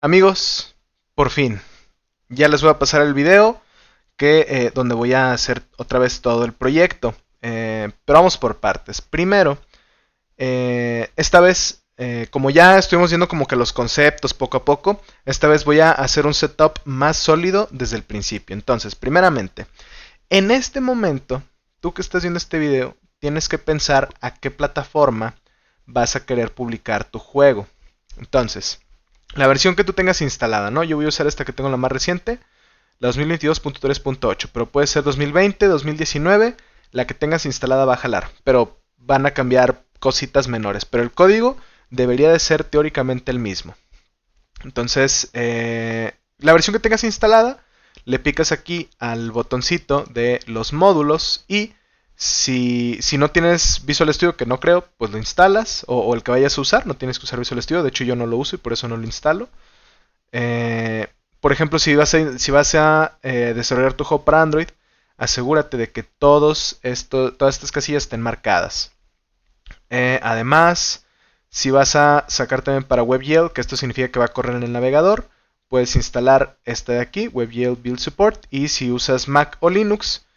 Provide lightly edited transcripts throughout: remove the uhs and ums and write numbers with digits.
Amigos, por fin, ya les voy a pasar el video donde voy a hacer otra vez todo el proyecto. Pero vamos por partes. Primero, esta vez, como ya estuvimos viendo como que los conceptos poco a poco, esta vez voy a hacer un setup más sólido desde el principio. Entonces, primeramente, en este momento, tú que estás viendo este video, tienes que pensar a qué plataforma vas a querer publicar tu juego. Entonces, la versión que tú tengas instalada, ¿no? Yo voy a usar esta que tengo la más reciente, la 2022.3.8, pero puede ser 2020, 2019, la que tengas instalada va a jalar, pero van a cambiar cositas menores, pero el código debería de ser teóricamente el mismo. Entonces, la versión que tengas instalada, le picas aquí al botoncito de los módulos y si no tienes Visual Studio, que no creo, pues lo instalas o el que vayas a usar, no tienes que usar Visual Studio, de hecho yo no lo uso y por eso no lo instalo. Eh, por ejemplo, si vas a desarrollar tu juego para Android, asegúrate de que todas estas casillas estén marcadas. Además, si vas a sacar también para WebGL, que esto significa que va a correr en el navegador, puedes instalar esta de aquí, WebGL Build Support, y si usas Mac o Linux,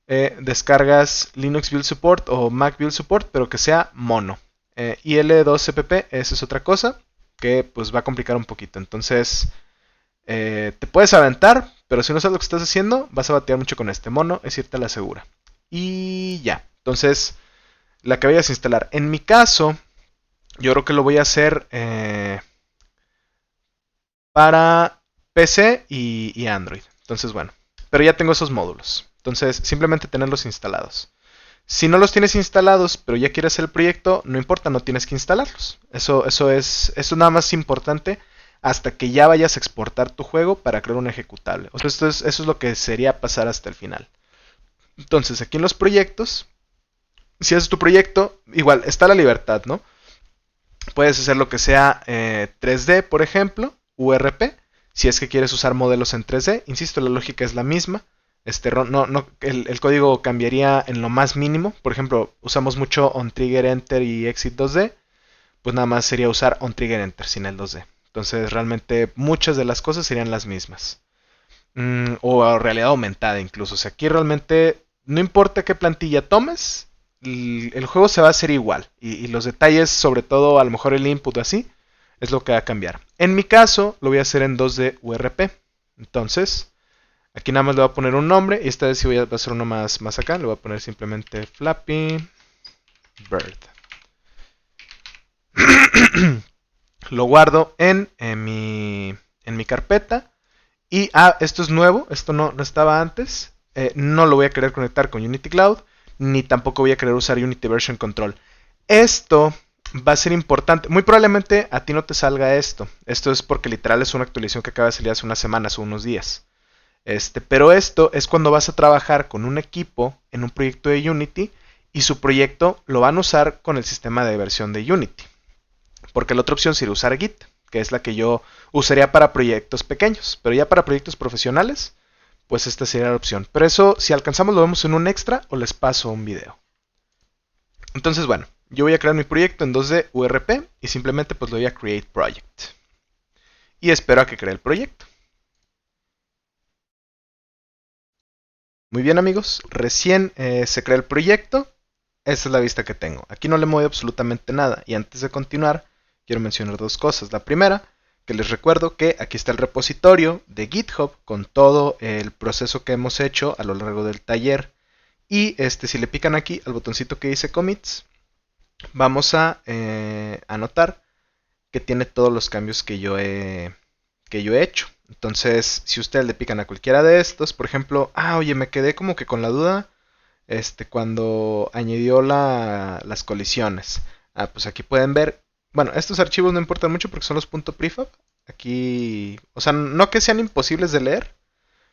descargas Linux Build Support o Mac Build Support, pero que sea mono. IL2CPP, esa es otra cosa que pues va a complicar un poquito. Entonces, te puedes aventar, pero si no sabes lo que estás haciendo, vas a batear mucho con este mono, es irte a la segura. Y ya, entonces la que vayas a instalar. En mi caso, yo creo que lo voy a hacer para PC y Android. Entonces, bueno, pero ya tengo esos módulos. Entonces, simplemente tenerlos instalados. Si no los tienes instalados, pero ya quieres hacer el proyecto, no importa, no tienes que instalarlos. Eso nada más importante hasta que ya vayas a exportar tu juego para crear un ejecutable. O sea, eso es lo que sería pasar hasta el final. Entonces, aquí en los proyectos, si haces tu proyecto, igual está la libertad, ¿no? Puedes hacer lo que sea 3D, por ejemplo, URP, si es que quieres usar modelos en 3D. Insisto, la lógica es la misma. El código cambiaría en lo más mínimo. Por ejemplo, usamos mucho OnTrigger Enter y Exit 2D. Pues nada más sería usar OnTrigger Enter sin el 2D. Entonces realmente muchas de las cosas serían las mismas. O a realidad aumentada incluso. O sea, aquí realmente no importa qué plantilla tomes, el juego se va a hacer igual. Y los detalles, sobre todo a lo mejor el input o así, es lo que va a cambiar. En mi caso, lo voy a hacer en 2D URP. Entonces, aquí nada más le voy a poner un nombre. Y esta vez sí voy a hacer uno más acá. Le voy a poner simplemente Flappy Bird. Lo guardo en mi carpeta. Y esto es nuevo, esto no estaba antes. No lo voy a querer conectar con Unity Cloud, ni tampoco voy a querer usar Unity Version Control. Esto va a ser importante. Muy probablemente a ti no te salga esto. Esto es porque literal es una actualización que acaba de salir hace unas semanas o unos días. Pero esto es cuando vas a trabajar con un equipo en un proyecto de Unity y su proyecto lo van a usar con el sistema de versión de Unity. Porque la otra opción sería usar Git, que es la que yo usaría para proyectos pequeños. Pero ya para proyectos profesionales, pues esta sería la opción. Pero eso, si alcanzamos, lo vemos en un extra o les paso un video. Entonces, bueno, yo voy a crear mi proyecto en 2D URP y simplemente pues le voy a Create Project. Y espero a que cree el proyecto. Muy bien, amigos, recién se crea el proyecto. Esta es la vista que tengo. Aquí no le muevo absolutamente nada. Y antes de continuar, quiero mencionar dos cosas. La primera, que les recuerdo que aquí está el repositorio de GitHub con todo el proceso que hemos hecho a lo largo del taller. Y si le pican aquí al botoncito que dice commits, vamos a anotar que tiene todos los cambios que yo he hecho. Entonces, si ustedes le pican a cualquiera de estos, por ejemplo, oye, me quedé como que con la duda cuando añadió las colisiones. Pues aquí pueden ver. Bueno, estos archivos no importan mucho porque son los .prefab. Aquí, o sea, no que sean imposibles de leer,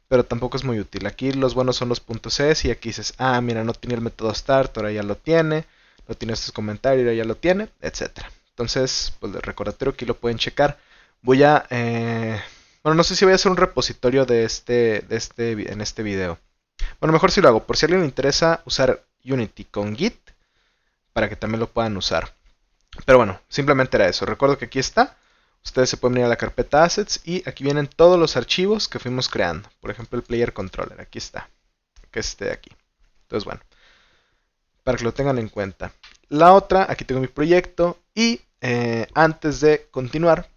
pero tampoco es muy útil. Aquí los buenos son los .cs y aquí dices, mira, no tiene el método start, ahora ya lo tiene. No tiene estos comentarios, ahora ya lo tiene, etcétera. Entonces, pues el recordatorio aquí lo pueden checar. Bueno, no sé si voy a hacer un repositorio en este video. Bueno, mejor si lo hago, por si a alguien le interesa usar Unity con Git, para que también lo puedan usar. Pero bueno, simplemente era eso. Recuerdo que aquí está. ustedes se pueden venir a la carpeta Assets y aquí vienen todos los archivos que fuimos creando. Por ejemplo, el Player Controller, aquí está, que es este de aquí. Entonces, bueno, para que lo tengan en cuenta. La otra, aquí tengo mi proyecto y antes de continuar,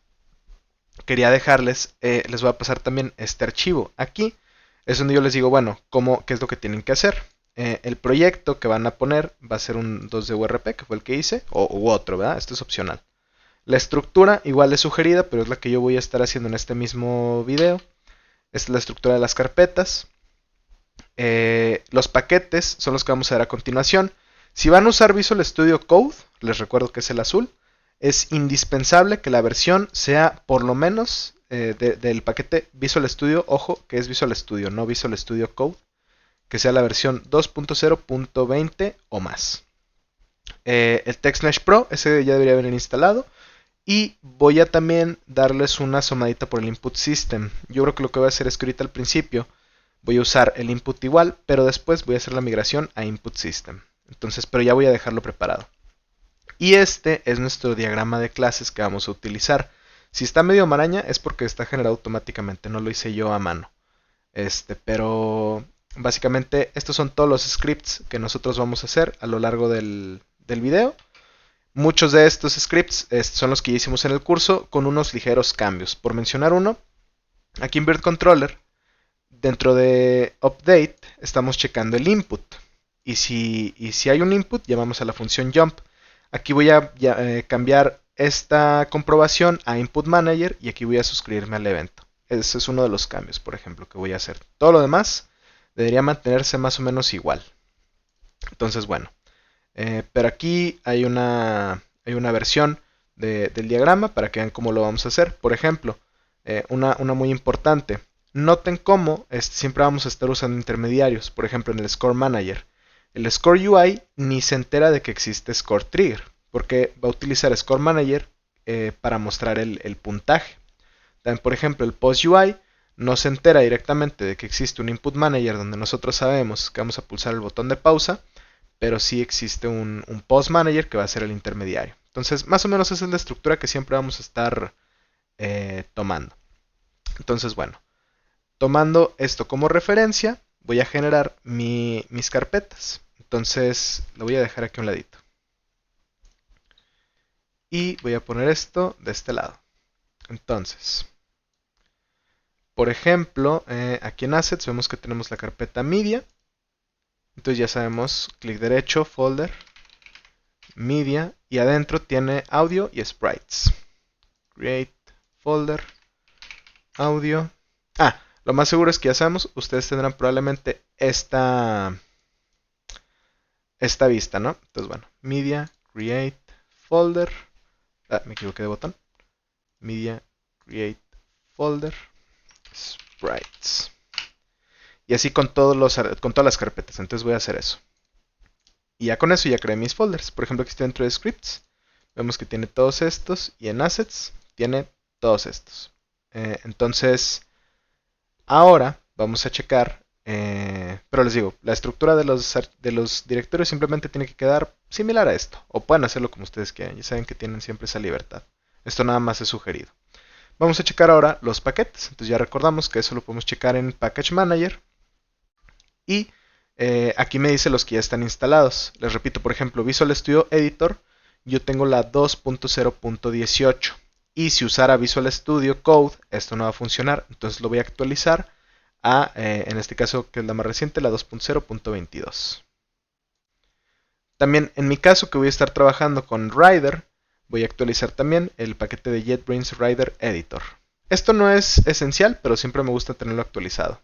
quería dejarles, les voy a pasar también este archivo. Aquí es donde yo les digo, bueno, qué es lo que tienen que hacer. El proyecto que van a poner va a ser un 2D URP, que fue el que hice, u otro, ¿verdad? Esto es opcional. La estructura igual es sugerida, pero es la que yo voy a estar haciendo en este mismo video. Esta es la estructura de las carpetas. Los paquetes son los que vamos a ver a continuación. Si van a usar Visual Studio Code, les recuerdo que es el azul, es indispensable que la versión sea por lo menos del paquete Visual Studio, ojo, que es Visual Studio, no Visual Studio Code, que sea la versión 2.0.20 o más. El TextMesh Pro, ese ya debería haber instalado. Y voy a también darles una asomadita por el input system. Yo creo que lo que voy a hacer es que ahorita al principio voy a usar el input igual, pero después voy a hacer la migración a input system. Entonces, pero ya voy a dejarlo preparado. Y este es nuestro diagrama de clases que vamos a utilizar. Si está medio maraña es porque está generado automáticamente, no lo hice yo a mano. Pero básicamente estos son todos los scripts que nosotros vamos a hacer a lo largo del video. Muchos de estos scripts son los que ya hicimos en el curso con unos ligeros cambios. Por mencionar uno, aquí en Bird Controller, dentro de Update, estamos checando el input. Y si hay un input, llamamos a la función jump. Aquí voy a cambiar esta comprobación a Input Manager y aquí voy a suscribirme al evento. Ese es uno de los cambios, por ejemplo, que voy a hacer. Todo lo demás debería mantenerse más o menos igual. Entonces, bueno. Pero aquí hay una versión del diagrama para que vean cómo lo vamos a hacer. Por ejemplo, una muy importante. Noten cómo siempre vamos a estar usando intermediarios. Por ejemplo, en el Score Manager. El Score UI ni se entera de que existe Score Trigger, porque va a utilizar Score Manager para mostrar el puntaje. También, por ejemplo, el Post UI no se entera directamente de que existe un Input Manager donde nosotros sabemos que vamos a pulsar el botón de pausa, pero sí existe un Post Manager que va a ser el intermediario. Entonces, más o menos esa es la estructura que siempre vamos a estar tomando. Entonces, bueno, tomando esto como referencia, voy a generar mis carpetas. Entonces, lo voy a dejar aquí a un ladito. Y voy a poner esto de este lado. Entonces, por ejemplo, aquí en Assets vemos que tenemos la carpeta Media. Entonces ya sabemos, clic derecho, Folder, Media, y adentro tiene Audio y Sprites. Create Folder, Audio. Lo más seguro es que ya sabemos, ustedes tendrán probablemente esta vista, ¿no? Entonces, bueno, Media, Create Folder. Me equivoqué de botón. Media, Create Folder, Sprites. Y así con todas las carpetas. Entonces voy a hacer eso. Y ya con eso ya creé mis folders. Por ejemplo, aquí estoy dentro de Scripts. Vemos que tiene todos estos. Y en Assets tiene todos estos. Entonces, ahora vamos a checar. Pero les digo, la estructura de los directorios simplemente tiene que quedar similar a esto. O pueden hacerlo como ustedes quieran. Ya saben que tienen siempre esa libertad. Esto nada más es sugerido. Vamos a checar ahora los paquetes. Entonces ya recordamos que eso lo podemos checar en Package Manager. Y aquí me dice los que ya están instalados. Les repito, por ejemplo, Visual Studio Editor, yo tengo la 2.0.18. Y si usara Visual Studio Code, esto no va a funcionar. Entonces lo voy a actualizar a, en este caso, que es la más reciente, la 2.0.22. También en mi caso, que voy a estar trabajando con Rider, voy a actualizar también el paquete de JetBrains Rider Editor. Esto no es esencial, pero siempre me gusta tenerlo actualizado.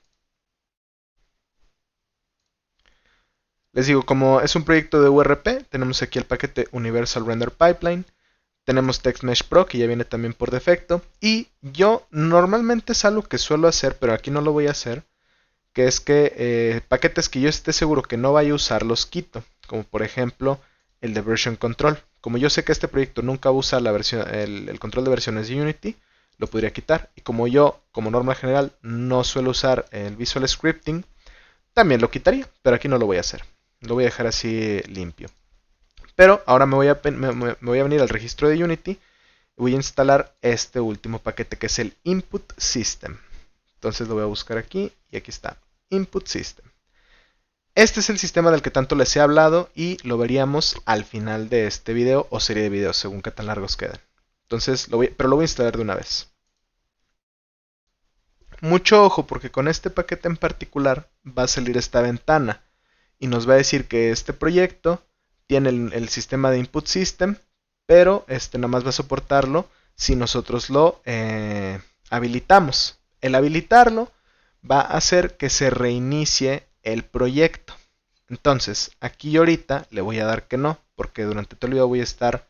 Les digo, como es un proyecto de URP, tenemos aquí el paquete Universal Render Pipeline. Tenemos TextMesh Pro, que ya viene también por defecto. Y yo normalmente es algo que suelo hacer, pero aquí no lo voy a hacer. Que es que paquetes que yo esté seguro que no vaya a usar, los quito. Como por ejemplo el de Version Control. Como yo sé que este proyecto nunca usa el control de versiones de Unity, lo podría quitar. Y como yo, como norma general, no suelo usar el Visual Scripting, también lo quitaría. Pero aquí no lo voy a hacer. Lo voy a dejar así limpio. Pero ahora me voy a venir al registro de Unity Voy a instalar este último paquete que es el Input System. Entonces lo voy a buscar aquí y aquí está, Input System. Este es el sistema del que tanto les he hablado y lo veríamos al final de este video o serie de videos, según qué tan largos queden. Entonces, pero lo voy a instalar de una vez. Mucho ojo porque con este paquete en particular va a salir esta ventana y nos va a decir que este proyecto tiene el sistema de Input System, pero nada más va a soportarlo si nosotros lo habilitamos. El habilitarlo va a hacer que se reinicie el proyecto. Entonces, aquí ahorita le voy a dar que no, porque durante todo el video voy a estar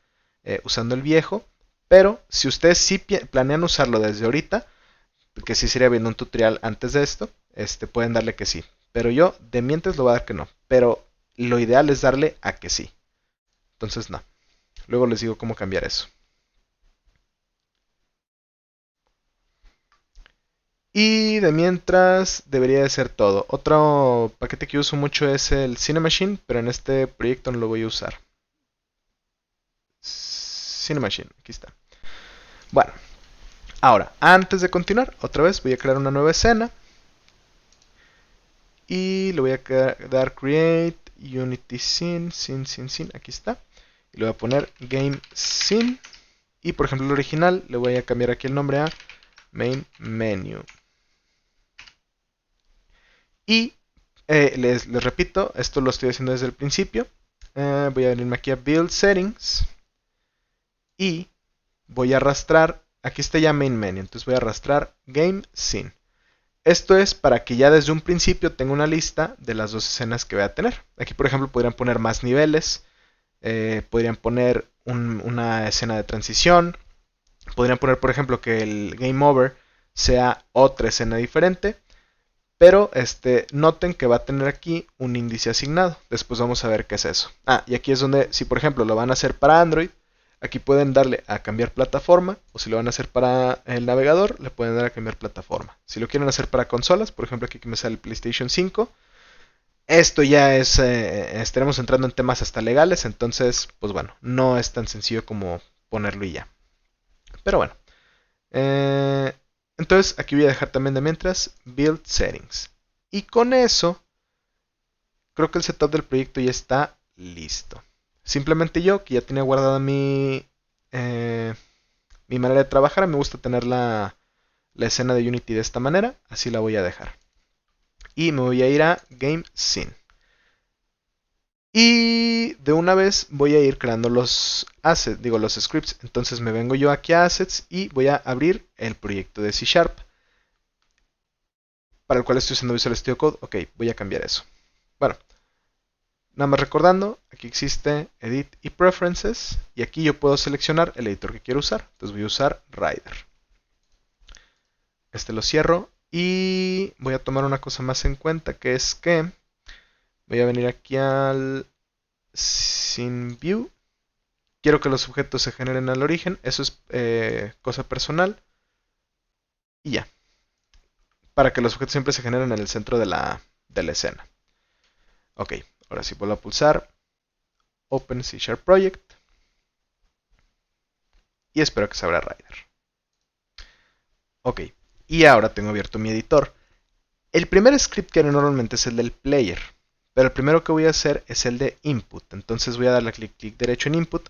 usando el viejo, pero si ustedes sí planean usarlo desde ahorita, que sí sería viendo un tutorial antes de esto, pueden darle que sí. Pero yo de mientras lo voy a dar que no. Pero lo ideal es darle a que sí. Entonces no. Luego les digo cómo cambiar eso. Y de mientras debería de ser todo. Otro paquete que uso mucho es el Cinemachine, pero en este proyecto no lo voy a usar. Cinemachine, aquí está. Bueno, ahora, antes de continuar, otra vez voy a crear una nueva escena. Y le voy a dar Create Unity Scene, aquí está. Y le voy a poner Game Scene. Y por ejemplo el original le voy a cambiar aquí el nombre a Main Menu. Y les repito, esto lo estoy haciendo desde el principio. Voy a venirme aquí a Build Settings. Y voy a arrastrar, aquí está ya Main Menu, entonces voy a arrastrar Game Scene. Esto es para que ya desde un principio tenga una lista de las dos escenas que voy a tener. Aquí por ejemplo podrían poner más niveles, podrían poner una escena de transición, podrían poner por ejemplo que el Game Over sea otra escena diferente. Pero noten que va a tener aquí un índice asignado. Después vamos a ver qué es eso. Ah, y aquí es donde, si por ejemplo lo van a hacer para Android, aquí pueden darle a cambiar plataforma. O si lo van a hacer para el navegador, le pueden dar a cambiar plataforma. Si lo quieren hacer para consolas, por ejemplo aquí que me sale el PlayStation 5. Esto ya es, estaremos entrando en temas hasta legales. Entonces, pues bueno, no es tan sencillo como ponerlo y ya. Pero bueno. Entonces aquí voy a dejar también de mientras Build Settings. Y con eso, creo que el setup del proyecto ya está listo. Simplemente yo, que ya tenía guardada mi manera de trabajar, me gusta tener la escena de Unity de esta manera, así la voy a dejar. Y me voy a ir a Game Scene. Y de una vez voy a ir creando los assets, digo los scripts. Entonces me vengo yo aquí a Assets y voy a abrir el proyecto de C Sharp, para el cual estoy usando Visual Studio Code. Ok, voy a cambiar eso. Bueno, nada más recordando, aquí existe Edit y Preferences. Y aquí yo puedo seleccionar el editor que quiero usar. Entonces voy a usar Rider. Lo cierro y voy a tomar una cosa más en cuenta, que es que voy a venir aquí al Scene View. Quiero que los objetos se generen al origen. Eso es cosa personal. Y ya. Para que los objetos siempre se generen en el centro de la escena. Ok, ahora sí vuelvo a pulsar Open C Sharp Project. Y espero que se abra Rider. Ok, y ahora tengo abierto mi editor. El primer script que haré normalmente es el del player. Pero el primero que voy a hacer es el de input. Entonces voy a darle clic derecho en input.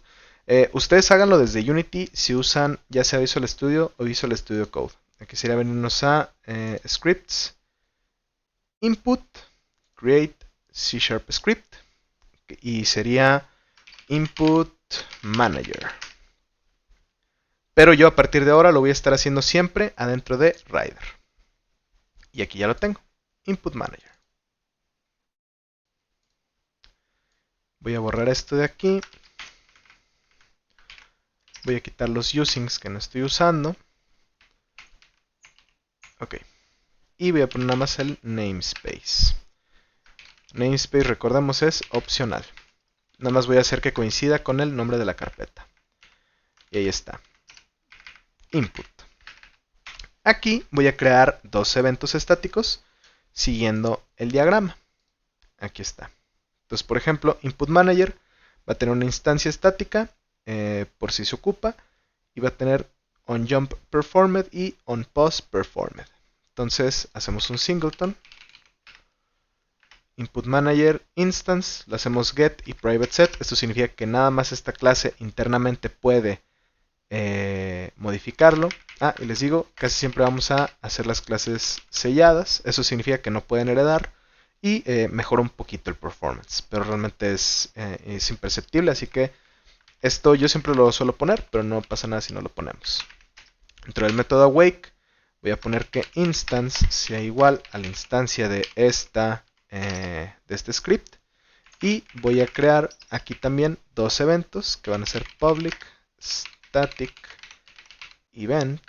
Ustedes háganlo desde Unity si usan ya sea Visual Studio o Visual Studio Code. Aquí sería venirnos a Scripts, Input, Create C Sharp Script. Y sería Input Manager. Pero yo a partir de ahora lo voy a estar haciendo siempre adentro de Rider. Y aquí ya lo tengo. Input Manager. Voy a borrar esto de aquí. Voy a quitar los usings que no estoy usando. Ok. Y voy a poner nada más el namespace. Namespace, recordemos, es opcional. Nada más voy a hacer que coincida con el nombre de la carpeta. Y ahí está. Input. Aquí voy a crear dos eventos estáticos siguiendo el diagrama. Aquí está. Entonces, por ejemplo, Input Manager va a tener una instancia estática por si se ocupa. y va a tener onJumpPerformed y onPostPerformed. Entonces hacemos un singleton, input manager instance, lo hacemos get y private set. Esto significa que nada más esta clase internamente puede modificarlo. Y les digo, casi siempre vamos a hacer las clases selladas. Eso significa que no pueden heredar y mejora un poquito el performance, pero realmente es imperceptible, así que esto yo siempre lo suelo poner, pero no pasa nada si no lo ponemos. Dentro del método awake voy a poner que instance sea igual a la instancia de este script, y voy a crear aquí también dos eventos que van a ser public static event,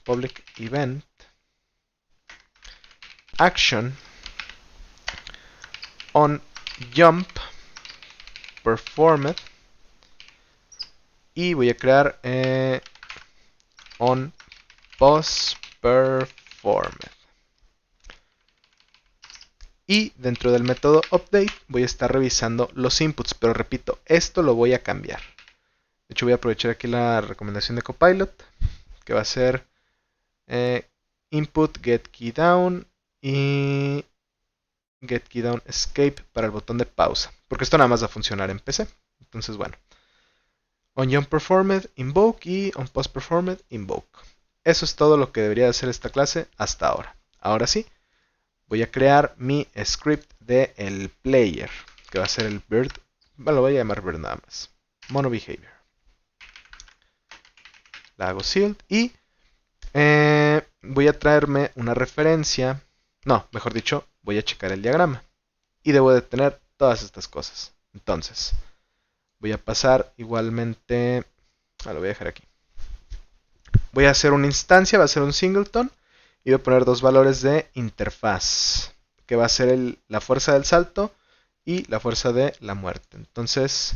public event action on jump performed, y voy a crear on post performed. Y dentro del método update voy a estar revisando los inputs, pero repito, esto lo voy a cambiar. De hecho voy a aprovechar aquí la recomendación de Copilot, que va a ser input get key down y get key down escape para el botón de pausa, porque esto nada más va a funcionar en PC. Entonces bueno, on jump performed invoke y on post performed invoke. Eso es todo lo que debería hacer esta clase hasta ahora. Ahora sí, voy a crear mi script de el player, que va a ser el bird. Bueno, lo voy a llamar bird nada más. Mono behavior. La hago sealed y voy a traerme una referencia. No, mejor dicho, voy a checar el diagrama. Y debo de tener todas estas cosas. Entonces, voy a pasar igualmente. Lo voy a dejar aquí. Voy a hacer una instancia, va a ser un singleton. Y voy a poner dos valores de interfaz, que va a ser la fuerza del salto y la fuerza de la muerte. Entonces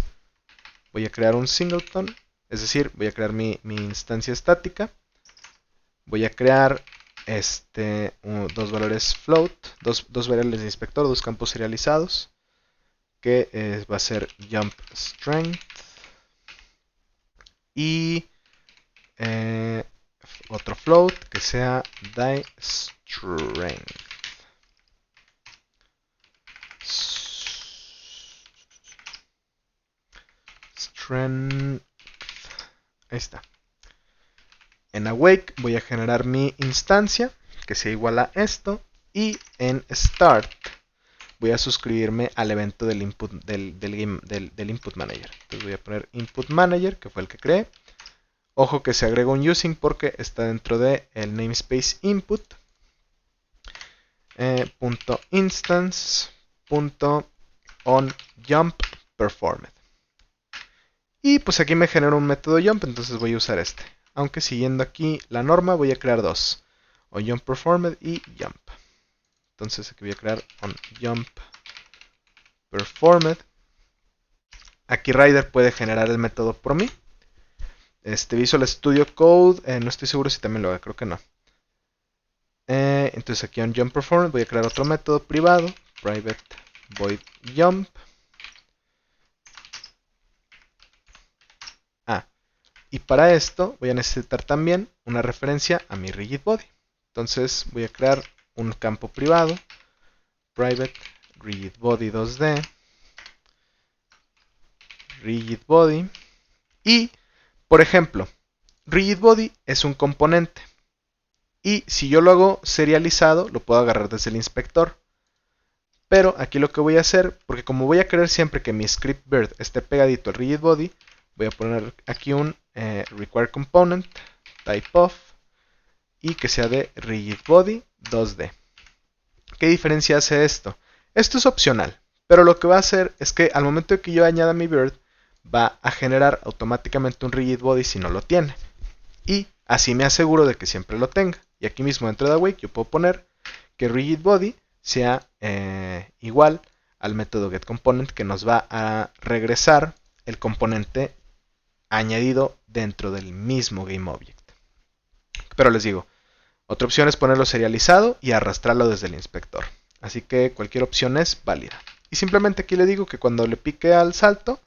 voy a crear un singleton, es decir, voy a crear mi instancia estática. Voy a crear dos valores float, dos variables de inspector, dos campos serializados, que va a ser jump strength y otro float que sea die strength. Ahí está. En awake voy a generar mi instancia que sea igual a esto, y en start voy a suscribirme al evento del input del input manager. Entonces voy a poner input manager, que fue el que creé. Ojo que se agrega un using porque está dentro de el namespace input. .instance .on jump performed. Y pues aquí me genera un método jump, entonces voy a usar este. Aunque siguiendo aquí la norma voy a crear dos, on jump performed y jump. Entonces aquí voy a crear on jump performed. Aquí Rider puede generar el método por mí. Visual Studio Code, no estoy seguro si también lo haga, creo que no. Entonces aquí on jump performed voy a crear otro método privado, private void jump. Y para esto voy a necesitar también una referencia a mi rigid body. Entonces voy a crear un campo privado, private rigid body 2D, rigid body. Y, por ejemplo, rigid body es un componente. Y si yo lo hago serializado, lo puedo agarrar desde el inspector. Pero aquí lo que voy a hacer, porque como voy a querer siempre que mi script bird esté pegadito al rigid body, voy a poner aquí un require component type of y que sea de rigid body 2D. ¿Qué diferencia hace esto? Esto es opcional, pero lo que va a hacer es que al momento de que yo añada mi bird, va a generar automáticamente un rigid body si no lo tiene. Y así me aseguro de que siempre lo tenga. Y aquí mismo dentro de awake yo puedo poner que rigid body sea igual al método getComponent, que nos va a regresar el componente añadido dentro del mismo GameObject. Pero les digo, otra opción es ponerlo serializado y arrastrarlo desde el inspector. Así que cualquier opción es válida. Y simplemente aquí le digo que cuando le pique al salto,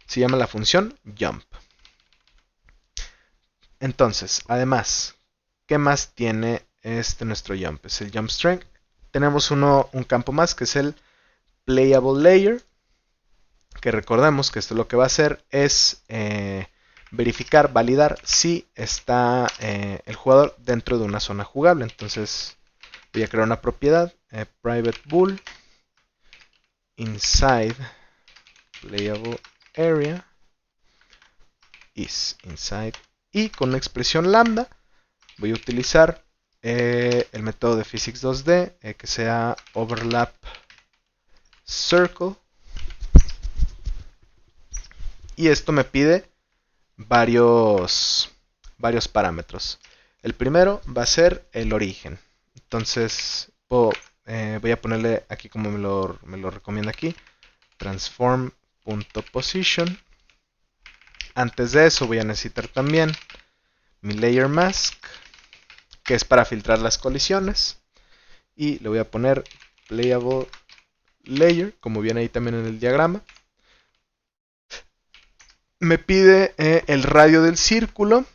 se llama la función jump. Entonces, además, ¿qué más tiene nuestro jump? Es el jump strength. Tenemos un campo más que es el playable layer, que recordemos que esto lo que va a hacer es verificar, validar si está el jugador dentro de una zona jugable. Entonces voy a crear una propiedad, private bool inside playable area is inside, y con una expresión lambda voy a utilizar el método de physics 2D que sea overlap circle, y esto me pide varios parámetros. El primero va a ser el origen. Entonces voy a ponerle aquí como me lo recomienda aquí, transform.position. Antes de eso voy a necesitar también mi layer mask, que es para filtrar las colisiones, y le voy a poner playable layer, como viene ahí también en el diagrama. Me pide el radio del círculo,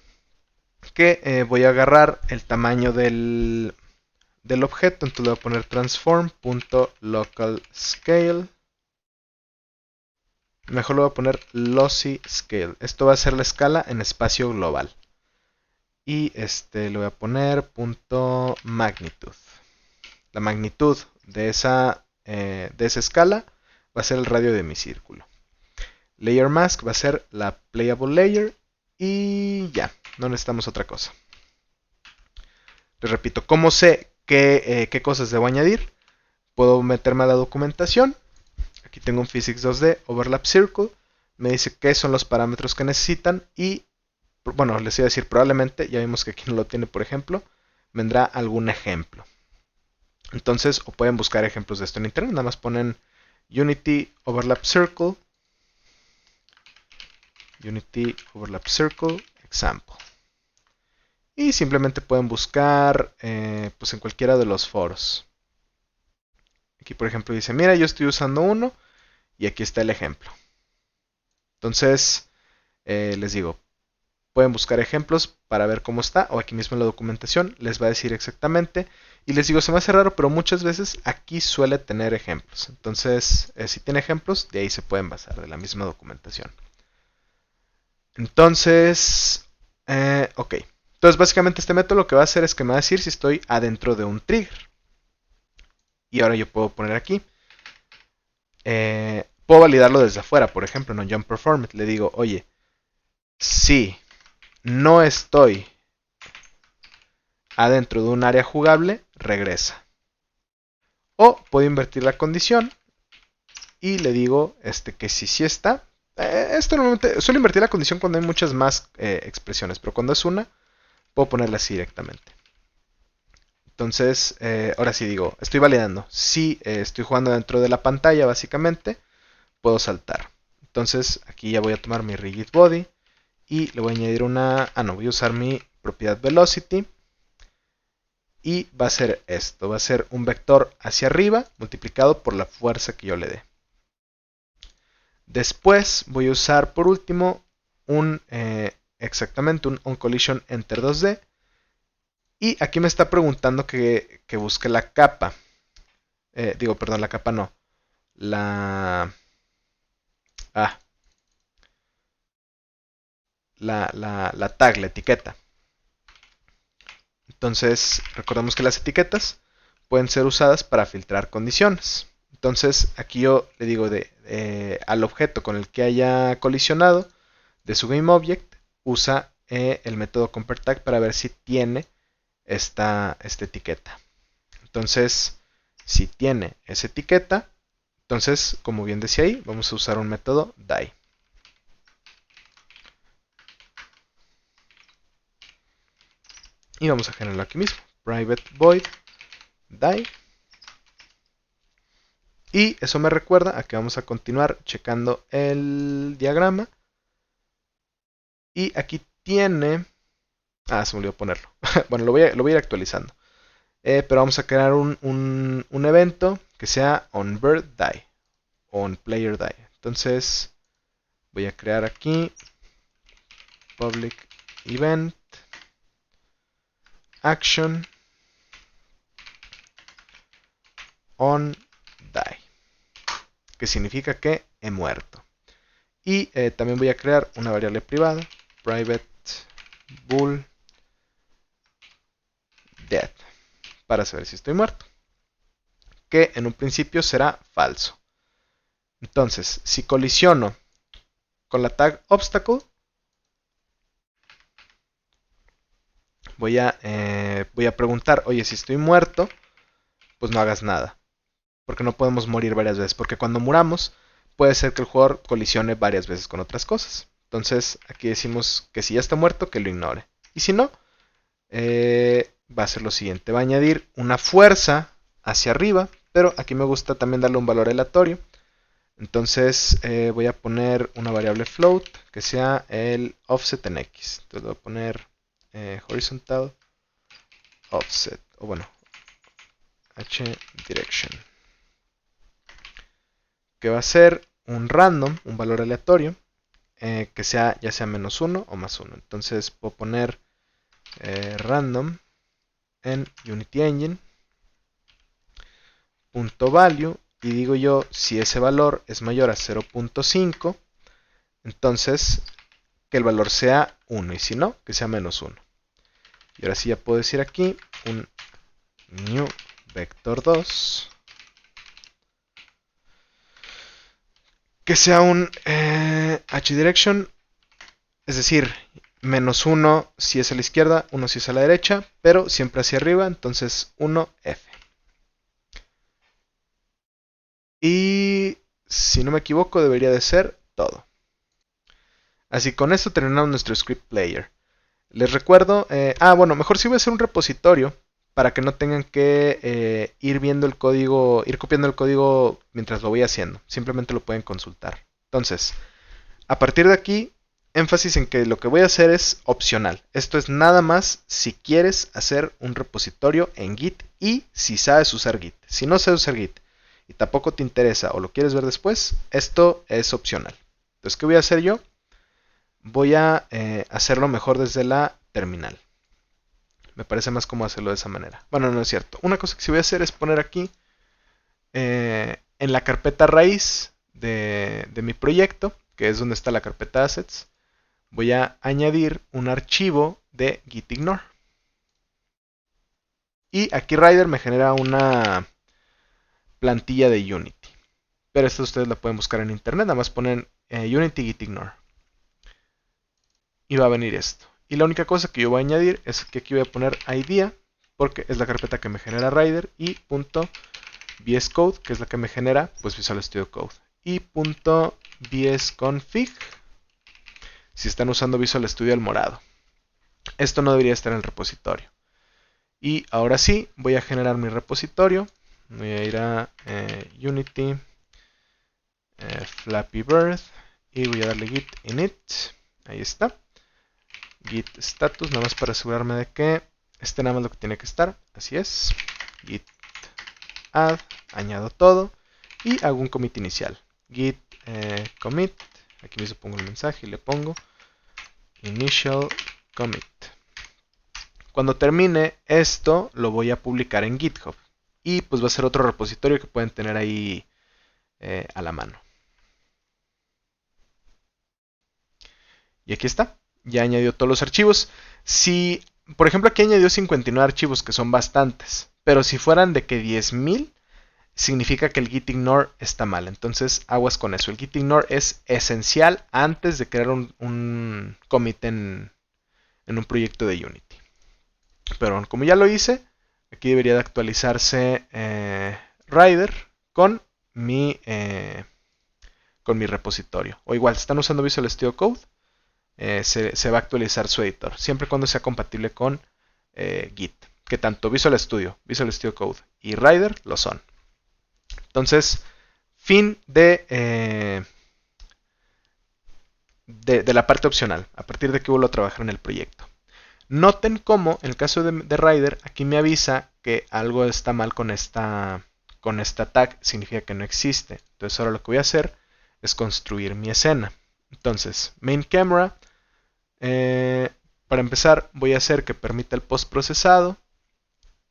que voy a agarrar el tamaño del objeto, entonces le voy a poner transform.localScale. Mejor le voy a poner lossy scale. Esto va a ser la escala en espacio global. Y le voy a poner punto magnitud. La magnitud de esa escala va a ser el radio de mi círculo. Layer mask va a ser la playable layer. Y ya, no necesitamos otra cosa. Les repito, ¿cómo sé qué cosas debo añadir? Puedo meterme a la documentación. Aquí tengo un Physics 2D Overlap Circle. Me dice qué son los parámetros que necesitan. Y, bueno, les iba a decir probablemente, ya vimos que aquí no lo tiene, por ejemplo, vendrá algún ejemplo. Entonces, o pueden buscar ejemplos de esto en internet. Nada más ponen Unity Overlap Circle. Unity Overlap Circle Example. Y simplemente pueden buscar pues en cualquiera de los foros. Aquí, por ejemplo, dice, mira, yo estoy usando uno y aquí está el ejemplo. Entonces, les digo, pueden buscar ejemplos para ver cómo está, o aquí mismo en la documentación les va a decir exactamente. Y les digo, se me hace raro, pero muchas veces aquí suele tener ejemplos. Entonces, si tiene ejemplos, de ahí se pueden basar, de la misma documentación. Entonces, ok. Entonces, básicamente este método lo que va a hacer es que me va a decir si estoy adentro de un trigger. Y ahora yo puedo poner aquí. Puedo validarlo desde afuera, por ejemplo, en un jump performance. Le digo, oye, si no estoy adentro de un área jugable, regresa. O puedo invertir la condición y le digo que si sí está. Esto normalmente suelo invertir la condición cuando hay muchas más expresiones, pero cuando es una, puedo ponerla así directamente. Entonces, ahora sí digo, estoy validando. Si estoy jugando dentro de la pantalla, básicamente, puedo saltar. Entonces, aquí ya voy a tomar mi rigid body y le voy a añadir una... no, voy a usar mi propiedad velocity. Y va a ser esto, va a ser un vector hacia arriba multiplicado por la fuerza que yo le dé. Después voy a usar por último exactamente un collision enter 2D. Y aquí me está preguntando que busque la capa. Perdón, la capa no. La tag, la etiqueta. Entonces, recordemos que las etiquetas pueden ser usadas para filtrar condiciones. Entonces, aquí yo le digo al objeto con el que haya colisionado de su GameObject, usa el método compareTag para ver si tiene esta etiqueta. Entonces, si tiene esa etiqueta, entonces, como bien decía ahí, vamos a usar un método die. Y vamos a generarlo aquí mismo. Private void die. Y eso me recuerda a que vamos a continuar checando el diagrama. Y aquí tiene... se me olvidó ponerlo. Bueno, lo voy a ir actualizando. Pero vamos a crear un evento que sea onBirdDie. O onPlayerDie. Entonces voy a crear aquí public event action on die, que significa que he muerto. Y también voy a crear una variable privada, private bool dead, para saber si estoy muerto, que en un principio será falso. Entonces, si colisiono con la tag obstacle, voy a preguntar, oye, si estoy muerto, pues no hagas nada, porque no podemos morir varias veces, porque cuando muramos puede ser que el jugador colisione varias veces con otras cosas. Entonces aquí decimos que si ya está muerto, que lo ignore. Y si no, va a ser lo siguiente, va a añadir una fuerza hacia arriba, pero aquí me gusta también darle un valor aleatorio. Entonces voy a poner una variable float que sea el offset en X. Entonces voy a poner horizontal offset, o bueno, h direction, que va a ser un random, un valor aleatorio, que sea ya sea -1 o +1. Entonces puedo poner random en Unity Engine .value y digo yo si ese valor es mayor a 0.5, entonces que el valor sea 1 y si no, que sea -1. Y ahora sí ya puedo decir aquí un new vector 2 que sea un h-direction, es decir, -1 si es a la izquierda, 1 si es a la derecha, pero siempre hacia arriba, entonces 1f. Y si no me equivoco debería de ser todo. Así con esto terminamos nuestro script player. Les recuerdo, bueno, mejor si voy a hacer un repositorio para que no tengan que ir viendo el código, ir copiando el código mientras lo voy haciendo. Simplemente lo pueden consultar. Entonces, a partir de aquí, énfasis en que lo que voy a hacer es opcional. Esto es nada más si quieres hacer un repositorio en Git y si sabes usar Git. Si no sabes usar Git y tampoco te interesa o lo quieres ver después, esto es opcional. Entonces, ¿qué voy a hacer yo? Voy a hacerlo mejor desde la terminal. Me parece más cómodo hacerlo de esa manera. Bueno, no es cierto. Una cosa que sí voy a hacer es poner aquí en la carpeta raíz de mi proyecto, que es donde está la carpeta assets, voy a añadir un archivo de gitignore. Y aquí Rider me genera una plantilla de Unity. Pero esto ustedes la pueden buscar en internet, nada más ponen Unity gitignore. Y va a venir esto. Y la única cosa que yo voy a añadir es que aquí voy a poner idea, porque es la carpeta que me genera Rider, y .vscode, que es la que me genera pues Visual Studio Code. Y .vsconfig, si están usando Visual Studio el morado. Esto no debería estar en el repositorio. Y ahora sí, voy a generar mi repositorio. Voy a ir a Unity, Flappy Bird, y voy a darle git init. Ahí está. Git status, nada más para asegurarme de que esté nada más lo que tiene que estar. Así es. Git add, añado todo y hago un commit inicial. Git commit, aquí mismo pongo el mensaje y le pongo initial commit. Cuando termine esto lo voy a publicar en GitHub y pues va a ser otro repositorio que pueden tener ahí a la mano. Y aquí está, ya añadió todos los archivos. Si, por ejemplo, aquí añadió 59 archivos, que son bastantes, pero si fueran de que 10.000, significa que el gitignore está mal. Entonces, aguas con eso. El gitignore es esencial antes de crear un commit en un proyecto de Unity. Pero como ya lo hice, aquí debería de actualizarse Rider con mi repositorio. O igual, si están usando Visual Studio Code, se va a actualizar su editor, siempre y cuando sea compatible con Git, que tanto Visual Studio Code y Rider lo son. Entonces, fin de la parte opcional, a partir de que vuelvo a trabajar en el proyecto. Noten cómo, en el caso de Rider, aquí me avisa que algo está mal con esta tag, significa que no existe. Entonces ahora lo que voy a hacer es construir mi escena. Entonces, main camera, Para empezar voy a hacer que permita el postprocesado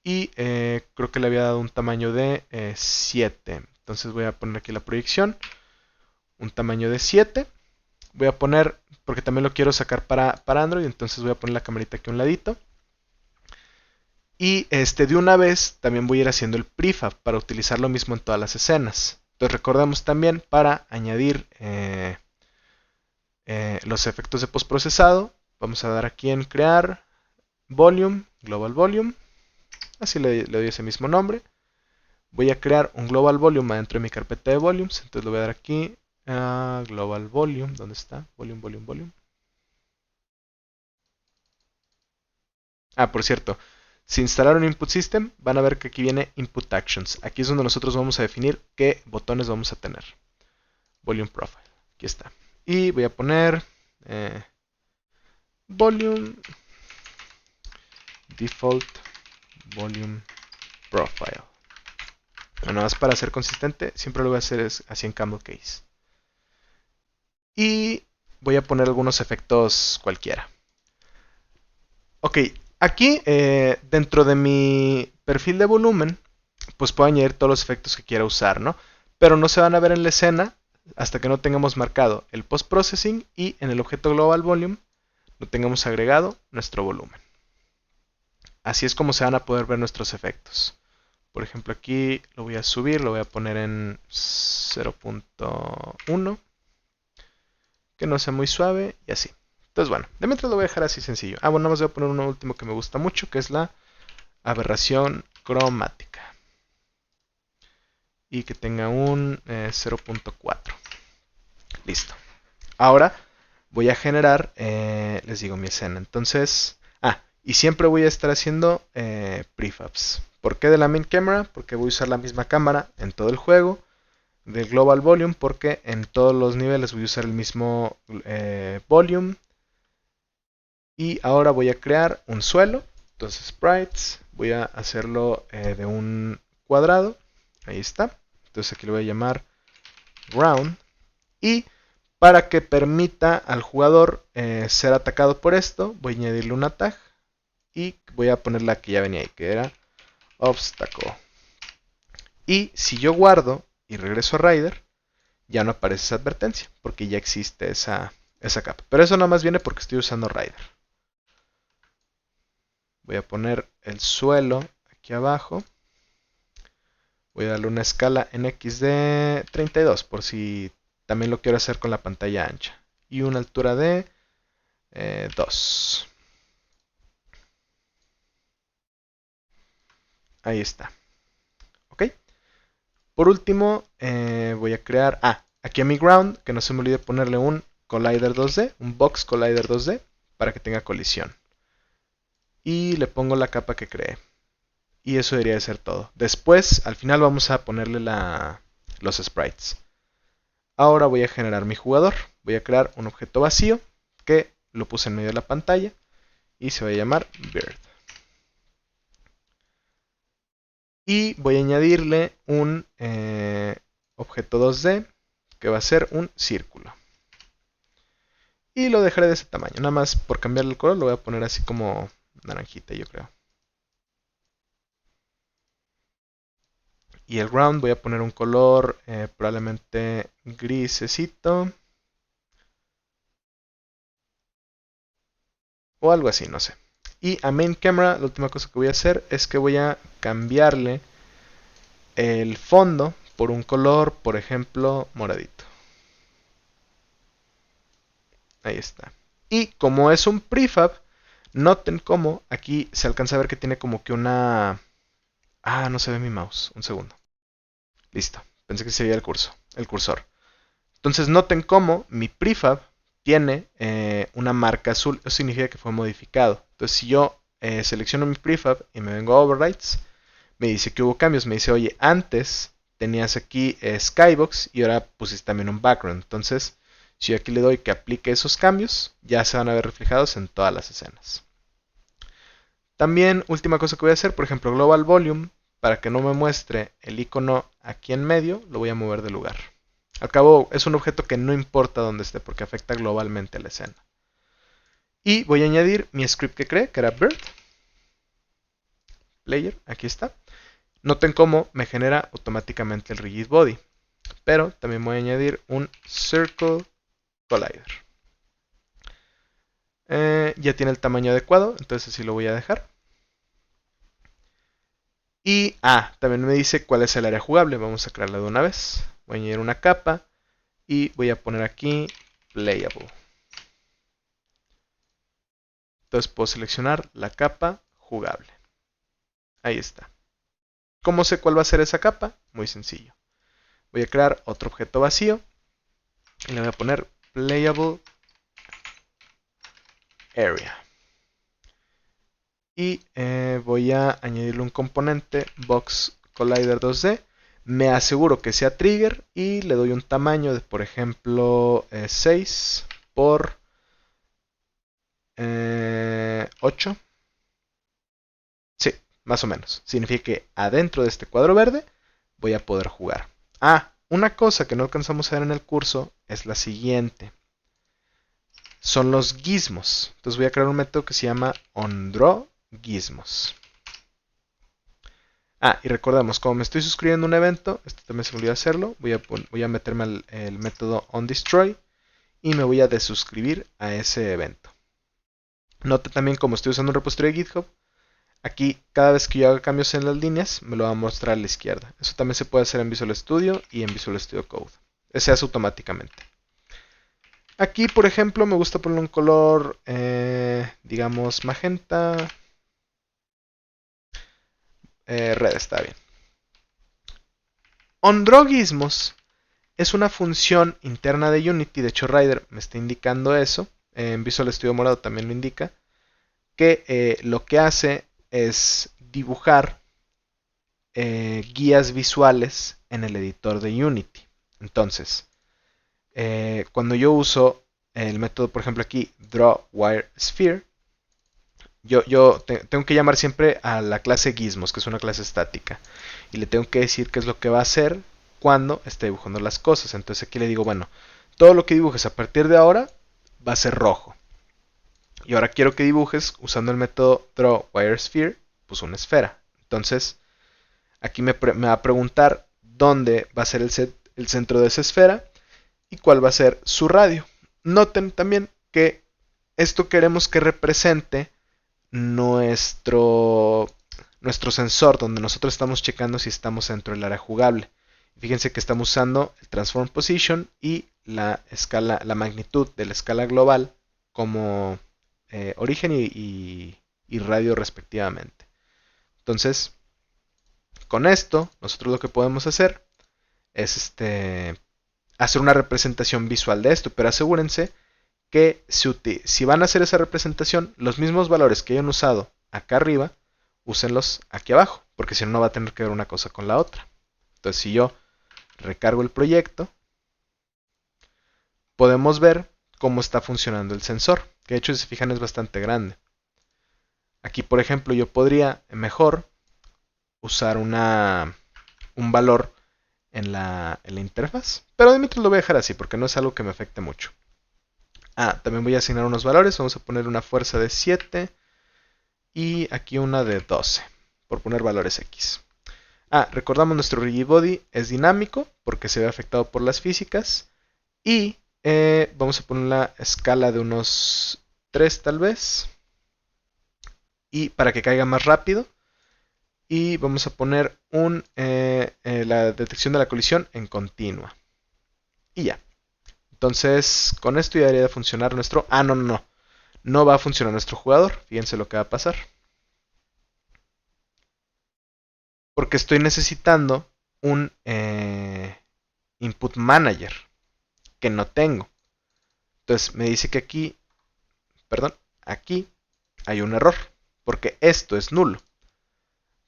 y creo que le había dado un tamaño de 7. Entonces voy a poner aquí la proyección, un tamaño de 7. Voy a poner, porque también lo quiero sacar para Android, entonces voy a poner la camarita aquí a un ladito. Y de una vez también voy a ir haciendo el prefab para utilizar lo mismo en todas las escenas. Entonces recordemos también para añadir los efectos de postprocesado. Vamos a dar aquí en crear volume, global volume. Así le doy ese mismo nombre. Voy a crear un global volume adentro de mi carpeta de volumes. Entonces le voy a dar aquí a global volume. ¿Dónde está? Volume, volume, volume. Ah, por cierto. Si instalaron Input System, van a ver que aquí viene Input Actions. Aquí es donde nosotros vamos a definir qué botones vamos a tener. Volume Profile. Aquí está. Y voy a poner Volume Default Volume Profile. Bueno, más para ser consistente, siempre lo voy a hacer así en Camel Case. Y voy a poner algunos efectos cualquiera. Ok, aquí dentro de mi perfil de volumen, pues puedo añadir todos los efectos que quiera usar, ¿no? Pero no se van a ver en la escena hasta que no tengamos marcado el post-processing y en el objeto global volume no tengamos agregado nuestro volumen. Así es como se van a poder ver nuestros efectos. Por ejemplo, aquí lo voy a subir, lo voy a poner en 0.1, que no sea muy suave y así. Entonces, bueno, de mientras lo voy a dejar así sencillo. Ah, bueno, nada más voy a poner uno último que me gusta mucho, que es la aberración cromática. Y que tenga un 0.4. Listo. Ahora voy a generar, les digo, mi escena. Entonces, y siempre voy a estar haciendo prefabs. ¿Por qué de la main camera? Porque voy a usar la misma cámara en todo el juego. Del global volume, porque en todos los niveles voy a usar el mismo volume. Y ahora voy a crear un suelo. Entonces sprites, voy a hacerlo de un cuadrado. Ahí está. Entonces aquí lo voy a llamar ground. Y para que permita al jugador ser atacado por esto, voy a añadirle una tag. Y voy a poner la que ya venía ahí, que era obstacle. Y si yo guardo y regreso a Rider, ya no aparece esa advertencia, porque ya existe esa capa. Pero eso nada más viene porque estoy usando Rider. Voy a poner el suelo aquí abajo. Voy a darle una escala en X de 32, por si también lo quiero hacer con la pantalla ancha. Y una altura de 2. Ahí está. Ok. Por último, voy a crear... aquí a mi ground, que no se me olvide ponerle un collider 2D, un box collider 2D, para que tenga colisión. Y le pongo la capa que creé. Y eso debería de ser todo. Después, al final vamos a ponerle los sprites. Ahora voy a generar mi jugador. Voy a crear un objeto vacío que lo puse en medio de la pantalla y se va a llamar Bird. Y voy a añadirle un objeto 2D que va a ser un círculo. Y lo dejaré de ese tamaño. Nada más por cambiarle el color lo voy a poner así como naranjita, yo creo. Y el ground voy a poner un color probablemente grisecito. O algo así, no sé. Y a main camera, la última cosa que voy a hacer es que voy a cambiarle el fondo por un color, por ejemplo, moradito. Ahí está. Y como es un prefab, noten cómo aquí se alcanza a ver que tiene como que una... no se ve mi mouse. Un segundo. Listo. Pensé que se veía el cursor. Entonces noten cómo mi prefab tiene una marca azul. Eso significa que fue modificado. Entonces si yo selecciono mi prefab y me vengo a overrides, me dice que hubo cambios. Me dice, oye, antes tenías aquí skybox y ahora pusiste también un background. Entonces, si yo aquí le doy que aplique esos cambios, ya se van a ver reflejados en todas las escenas. También, última cosa que voy a hacer, por ejemplo, global volume, para que no me muestre el icono aquí en medio, lo voy a mover de lugar. Al cabo, es un objeto que no importa dónde esté porque afecta globalmente a la escena. Y voy a añadir mi script que creé, que era bird player, aquí está. Noten cómo me genera automáticamente el rigid body, pero también voy a añadir un circle collider. Ya tiene el tamaño adecuado, entonces así lo voy a dejar. Y, también me dice cuál es el área jugable. Vamos a crearla de una vez. Voy a añadir una capa y voy a poner aquí playable. Entonces puedo seleccionar la capa jugable. Ahí está. ¿Cómo sé cuál va a ser esa capa? Muy sencillo. Voy a crear otro objeto vacío y le voy a poner playable area. Y voy a añadirle un componente box collider 2D. Me aseguro que sea trigger y le doy un tamaño de, por ejemplo, 6 por 8. Sí, más o menos. Significa que adentro de este cuadro verde voy a poder jugar. Una cosa que no alcanzamos a ver en el curso es la siguiente. Son los gizmos. Entonces voy a crear un método que se llama onDrawGizmos. Y recordemos, como me estoy suscribiendo a un evento, esto también se me olvidó hacerlo, voy a meterme al el método onDestroy y me voy a desuscribir a ese evento. Note también como estoy usando un repositorio de GitHub, aquí cada vez que yo haga cambios en las líneas me lo va a mostrar a la izquierda. Eso también se puede hacer en Visual Studio y en Visual Studio Code. Se hace automáticamente. Aquí, por ejemplo, me gusta poner un color, digamos, magenta. Red está bien. onDrawGizmos es una función interna de Unity. De hecho, Rider me está indicando eso. En Visual Studio Morado también lo indica. Que lo que hace es dibujar guías visuales en el editor de Unity. Entonces, cuando yo uso el método, por ejemplo aquí, drawWireSphere, yo tengo que llamar siempre a la clase Gizmos, que es una clase estática. Y le tengo que decir qué es lo que va a hacer cuando esté dibujando las cosas. Entonces aquí le digo, bueno, todo lo que dibujes a partir de ahora va a ser rojo. Y ahora quiero que dibujes usando el método drawWireSphere, pues una esfera. Entonces, aquí me va a preguntar dónde va a ser el centro de esa esfera y cuál va a ser su radio. Noten también que esto queremos que represente nuestro sensor, donde nosotros estamos checando si estamos dentro del área jugable. Fíjense que estamos usando el Transform Position y la magnitud de la escala global como origen y radio respectivamente. Entonces, con esto, nosotros lo que podemos hacer es hacer una representación visual de esto, pero asegúrense que si van a hacer esa representación, los mismos valores que hayan usado acá arriba, úsenlos aquí abajo, porque si no, no va a tener que ver una cosa con la otra. Entonces, si yo recargo el proyecto, podemos ver cómo está funcionando el sensor, que de hecho, si se fijan, es bastante grande. Aquí, por ejemplo, yo podría mejor usar un valor en la interfaz, pero de mientras lo voy a dejar así, porque no es algo que me afecte mucho. También voy a asignar unos valores. Vamos a poner una fuerza de 7 y aquí una de 12, por poner valores X. Recordamos nuestro rigid body es dinámico porque se ve afectado por las físicas. Y vamos a poner la escala de unos 3 tal vez. Y para que caiga más rápido. Y vamos a poner la detección de la colisión en continua. Y ya. Entonces, con esto ya debería de funcionar nuestro... no. No va a funcionar nuestro jugador. Fíjense lo que va a pasar. Porque estoy necesitando un input manager que no tengo. Entonces me dice que aquí hay un error. Porque esto es nulo.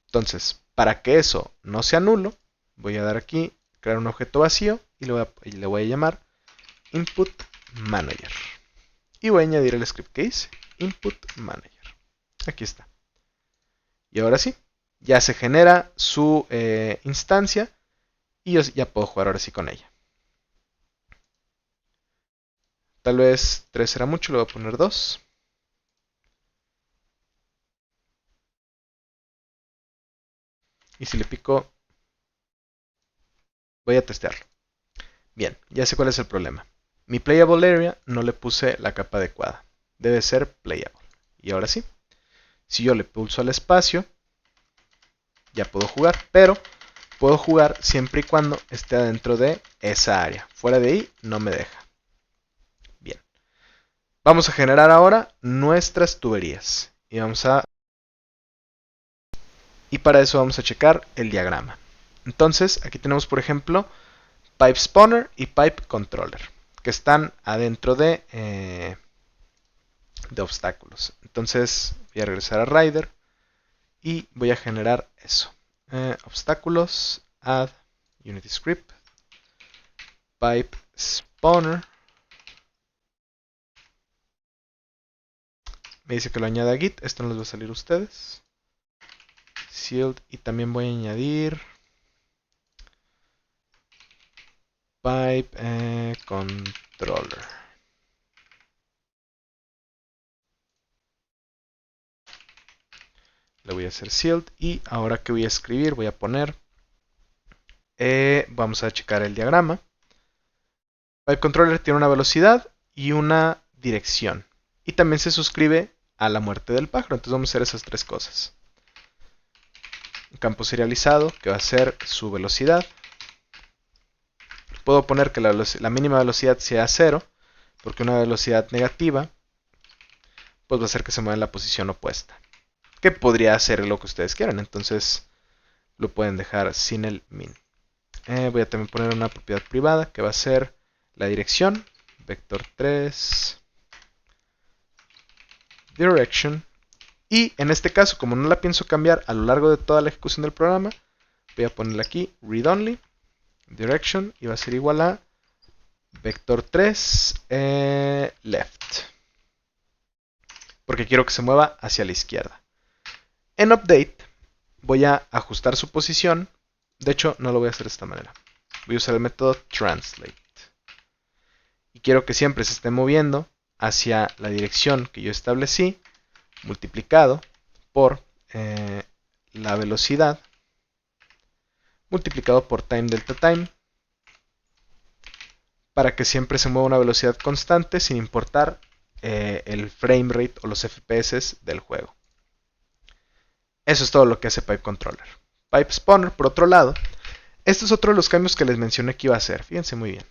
Entonces, para que eso no sea nulo, voy a dar aquí, crear un objeto vacío y le voy a llamar input manager. Y voy a añadir el script que hice, input manager. Aquí está. Y ahora sí, ya se genera su instancia y yo ya puedo jugar ahora sí con ella. Tal vez 3 será mucho, le voy a poner 2. Y si le pico, voy a testearlo. Bien, ya sé cuál es el problema. Mi playable area no le puse la capa adecuada. Debe ser playable. Y ahora sí. Si yo le pulso al espacio, ya puedo jugar, pero puedo jugar siempre y cuando esté adentro de esa área. Fuera de ahí no me deja. Bien. Vamos a generar ahora nuestras tuberías. Y para eso vamos a checar el diagrama. Entonces, aquí tenemos, por ejemplo, Pipe Spawner y Pipe Controller, que están adentro de obstáculos. Entonces, voy a regresar a Rider y voy a generar eso. Obstáculos, add Unity Script, Pipe Spawner. Me dice que lo añada a Git, esto no les va a salir a ustedes. Sealed, y también voy a añadir Pipe Controller. Le voy a hacer sealed y ahora que voy a escribir voy a poner, vamos a checar el diagrama. Pipe Controller tiene una velocidad y una dirección. Y también se suscribe a la muerte del pájaro. Entonces vamos a hacer esas tres cosas. Un campo serializado que va a ser su velocidad. Puedo poner que la mínima velocidad sea 0, porque una velocidad negativa pues va a hacer que se mueva en la posición opuesta. Que podría ser lo que ustedes quieran. Entonces lo pueden dejar sin el min. Voy a también poner una propiedad privada que va a ser la dirección, vector 3, direction. Y en este caso, como no la pienso cambiar a lo largo de toda la ejecución del programa, voy a ponerle aquí read only, direction, y va a ser igual a vector 3, left. Porque quiero que se mueva hacia la izquierda. En update voy a ajustar su posición. De hecho, no lo voy a hacer de esta manera. Voy a usar el método translate. Y quiero que siempre se esté moviendo hacia la dirección que yo establecí, multiplicado por la velocidad, multiplicado por time delta time, para que siempre se mueva a una velocidad constante sin importar el frame rate o los FPS del juego. Eso es todo lo que hace Pipe Controller. Pipe Spawner, por otro lado, este es otro de los cambios que les mencioné que iba a hacer. Fíjense muy bien.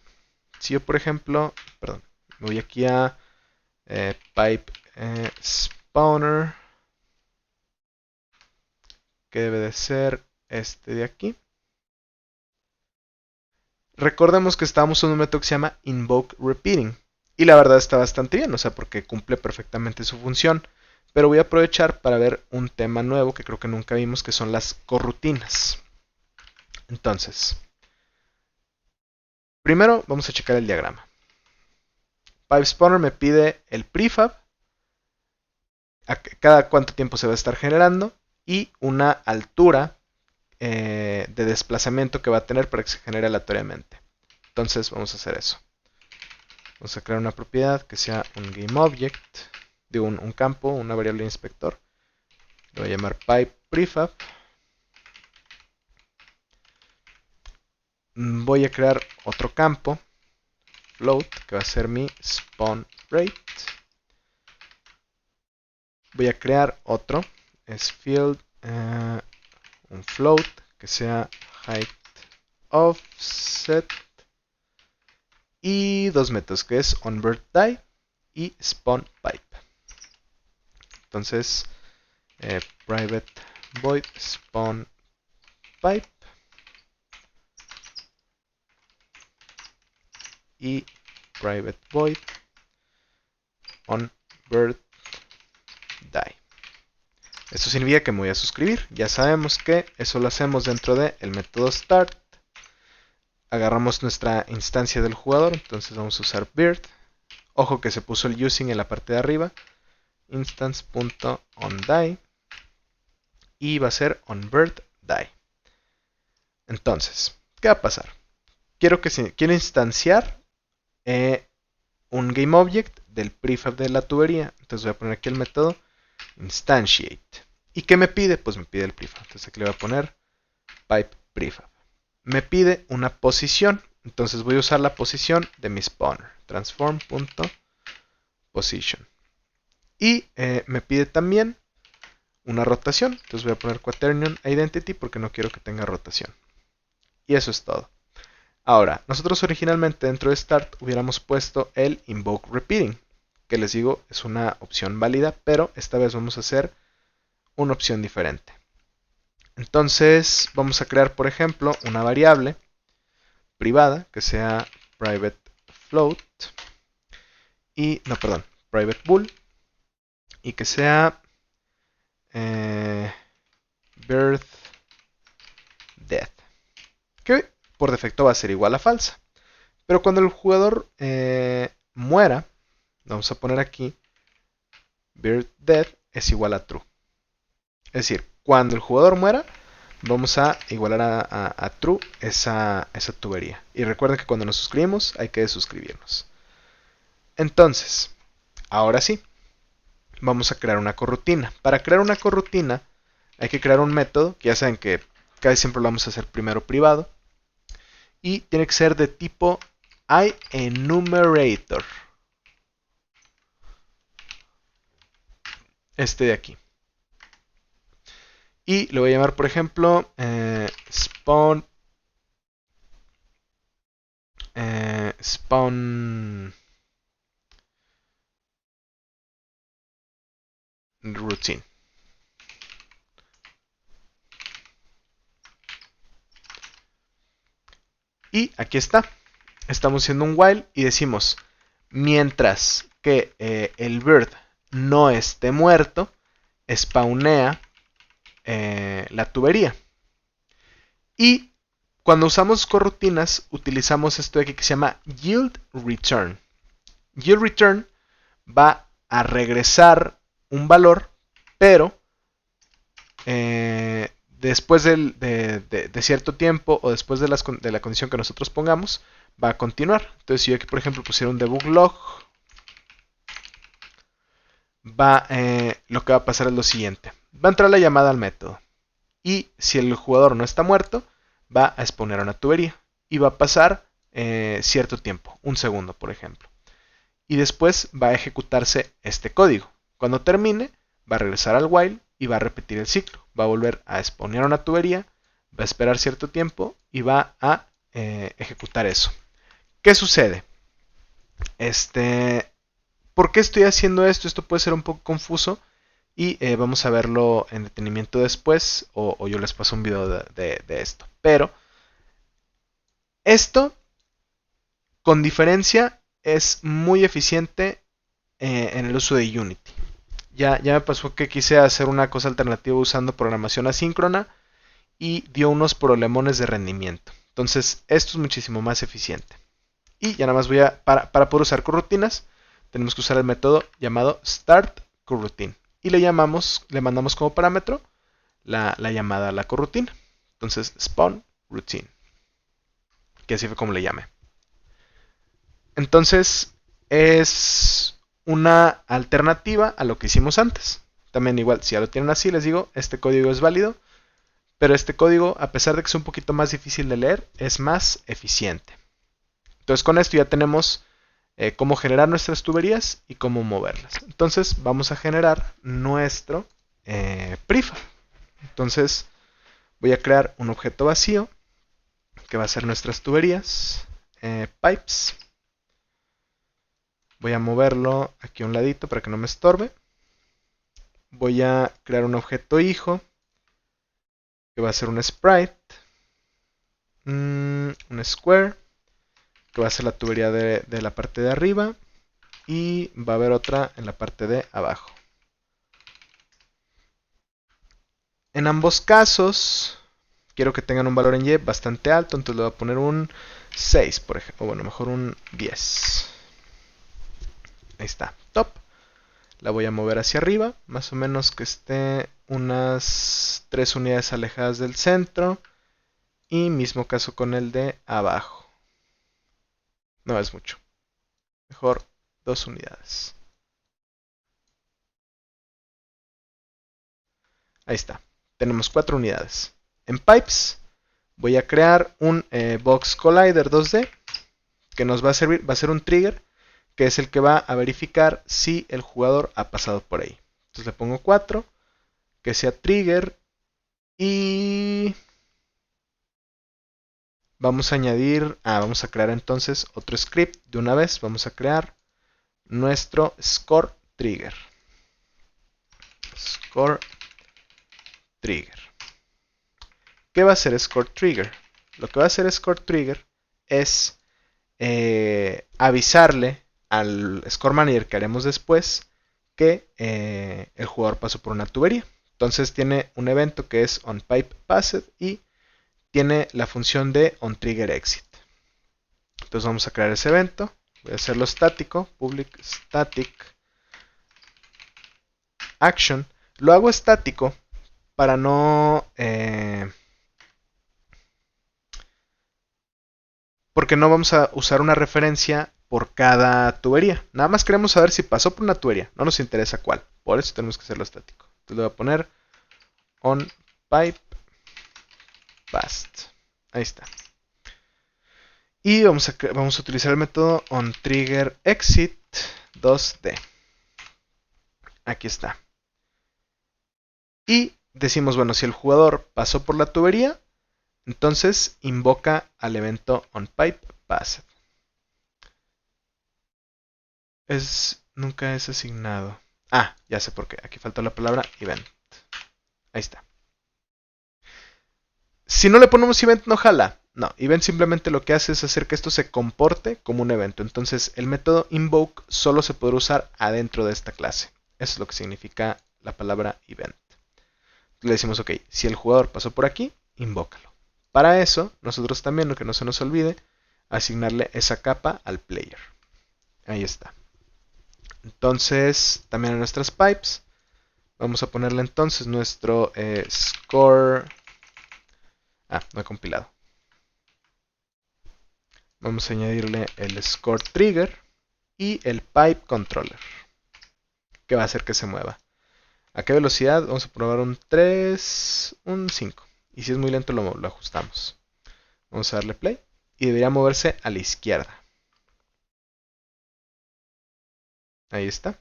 Si yo, por ejemplo, me voy aquí a Pipe Spawner, que debe de ser este de aquí. Recordemos que estábamos en un método que se llama invoke repeating. Y la verdad está bastante bien, o sea, porque cumple perfectamente su función. Pero voy a aprovechar para ver un tema nuevo que creo que nunca vimos, que son las corrutinas. Entonces, primero vamos a checar el diagrama. Pipe Spawner me pide el prefab, a cada cuánto tiempo se va a estar generando, y una altura de desplazamiento que va a tener para que se genere aleatoriamente. Entonces vamos a hacer eso. Vamos a crear una propiedad que sea un GameObject, de un campo, una variable inspector. Lo voy a llamar pipe prefab. Voy a crear otro campo, float, que va a ser mi spawn rate. Voy a crear otro, es field, un float, que sea height offset. Y dos métodos, que es onBirthDie y spawnPipe. Entonces, private void spawnPipe y private void onBirthDie. Esto significa que me voy a suscribir. Ya sabemos que eso lo hacemos dentro del método start. Agarramos nuestra instancia del jugador, entonces vamos a usar bird. Ojo que se puso el using en la parte de arriba. Instance.onDie y va a ser onBirthDie. Entonces, ¿qué va a pasar? Quiero instanciar un GameObject del prefab de la tubería. Entonces voy a poner aquí el método instantiate. ¿Y qué me pide? Pues me pide el prefab. Entonces aquí le voy a poner pipe prefab. Me pide una posición, entonces voy a usar la posición de mi spawner, transform.position. Y me pide también una rotación, entonces voy a poner quaternion identity porque no quiero que tenga rotación. Y eso es todo. Ahora, nosotros originalmente dentro de start hubiéramos puesto el invoke repeating, que les digo es una opción válida, pero esta vez vamos a hacer una opción diferente. Entonces vamos a crear, por ejemplo, una variable privada que sea private float y, no, perdón, private bool y que sea birth death, que por defecto va a ser igual a falsa. Pero cuando el jugador muera, vamos a poner aquí birth death es igual a true. Es decir, cuando el jugador muera, vamos a igualar a true esa tubería. Y recuerden que cuando nos suscribimos hay que desuscribirnos. Entonces, ahora sí, vamos a crear una corrutina. Para crear una corrutina hay que crear un método, que ya saben que casi siempre lo vamos a hacer primero privado. Y tiene que ser de tipo IEnumerator. Este de aquí. Y le voy a llamar, por ejemplo, spawn routine. Y aquí está. Estamos haciendo un while y decimos, mientras que el bird no esté muerto, spawnea la tubería. Y cuando usamos corrutinas, utilizamos esto de aquí que se llama yield return. Yield return va a regresar un valor, pero después de cierto tiempo o después de la condición que nosotros pongamos, va a continuar. Entonces, si yo aquí, por ejemplo, pusiera un debug log, lo que va a pasar es lo siguiente. Va a entrar la llamada al método. Y si el jugador no está muerto, va a exponer una tubería. Y va a pasar cierto tiempo, un segundo, por ejemplo. Y después va a ejecutarse este código. Cuando termine, va a regresar al while y va a repetir el ciclo. Va a volver a exponer una tubería, va a esperar cierto tiempo y va a ejecutar eso. ¿Qué sucede? ¿Por qué estoy haciendo esto? Esto puede ser un poco confuso y vamos a verlo en detenimiento después o yo les paso un video de esto. Pero esto, con diferencia, es muy eficiente en el uso de Unity. Ya me pasó que quise hacer una cosa alternativa usando programación asíncrona y dio unos problemones de rendimiento. Entonces, esto es muchísimo más eficiente. Y ya nada más para poder usar corrutinas, tenemos que usar el método llamado startCoroutine. Y le mandamos como parámetro la llamada a la corrutina. Entonces, spawn routine. Que así fue como le llamé. Entonces, es una alternativa a lo que hicimos antes. También igual, si ya lo tienen así, les digo, este código es válido. Pero este código, a pesar de que es un poquito más difícil de leer, es más eficiente. Entonces con esto ya tenemos cómo generar nuestras tuberías y cómo moverlas. Entonces vamos a generar nuestro prefab. Entonces voy a crear un objeto vacío que va a ser nuestras tuberías, pipes. Voy a moverlo aquí a un ladito para que no me estorbe. Voy a crear un objeto hijo que va a ser un sprite, un square, que va a ser la tubería de la parte de arriba y va a haber otra en la parte de abajo. En ambos casos quiero que tengan un valor en y bastante alto, entonces le voy a poner un 6, por ejemplo, o bueno, mejor un 10. Ahí está, top. La voy a mover hacia arriba, más o menos que esté unas 3 unidades alejadas del centro. Y mismo caso con el de abajo. No es mucho. Mejor 2 unidades. Ahí está. Tenemos 4 unidades. En pipes voy a crear un Box Collider 2D que nos va a servir, va a ser un trigger que es el que va a verificar si el jugador ha pasado por ahí. Entonces le pongo 4, que sea trigger y vamos a añadir, vamos a crear entonces otro script de una vez. Vamos a crear nuestro score trigger. Score trigger. ¿Qué va a hacer Score Trigger? Lo que va a hacer Score Trigger es avisarle al Score Manager que haremos después que el jugador pasó por una tubería. Entonces tiene un evento que es onPipePassed y tiene la función de onTriggerExit. Entonces vamos a crear ese evento. Voy a hacerlo estático, public static action. Lo hago estático para no... porque no vamos a usar una referencia por cada tubería. Nada más queremos saber si pasó por una tubería. No nos interesa cuál. Por eso tenemos que hacerlo estático. Entonces le voy a poner onPipePassed. Ahí está. Y vamos a utilizar el método onTriggerExit 2D. Aquí está. Y decimos, bueno, si el jugador pasó por la tubería, entonces invoca al evento onPipePassed. Nunca es asignado. Ya sé por qué. Aquí falta la palabra event. Ahí está. Si no le ponemos event, no jala. No, event simplemente lo que hace es hacer que esto se comporte como un evento. Entonces, el método invoke solo se podrá usar adentro de esta clase. Eso es lo que significa la palabra event. Le decimos, ok, si el jugador pasó por aquí, invócalo. Para eso, nosotros también, lo que no se nos olvide, asignarle esa capa al player. Ahí está. Entonces, también a nuestras pipes, vamos a ponerle entonces nuestro score. No he compilado. Vamos a añadirle el score trigger y el pipe controller, que va a hacer que se mueva. ¿A qué velocidad? Vamos a probar un 3, un 5. Y si es muy lento lo ajustamos. Vamos a darle play y debería moverse a la izquierda. Ahí está.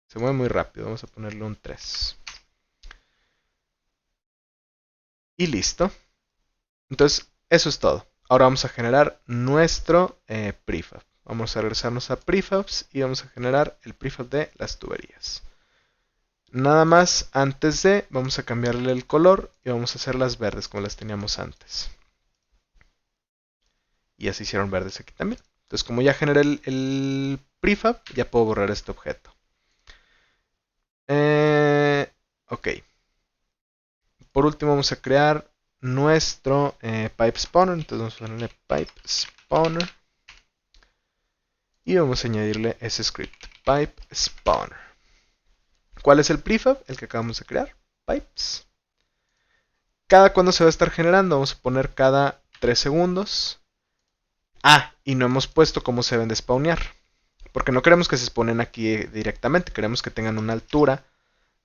Se mueve muy rápido. Vamos a ponerle un 3. Y listo. Entonces, eso es todo. Ahora vamos a generar nuestro prefab. Vamos a regresarnos a prefabs y vamos a generar el prefab de las tuberías. Nada más antes de, vamos a cambiarle el color y vamos a hacerlas verdes como las teníamos antes. Y así hicieron verdes aquí también. Entonces, como ya generé el prefab, ya puedo borrar este objeto. Ok. Por último vamos a crear nuestro pipe spawner. Entonces vamos a ponerle pipe spawner. Y vamos a añadirle ese script, pipe spawner. ¿Cuál es el prefab? El que acabamos de crear, pipes. Cada cuando se va a estar generando, vamos a poner cada 3 segundos. Y no hemos puesto cómo se deben de spawnear. Porque no queremos que se spawnen aquí directamente, queremos que tengan una altura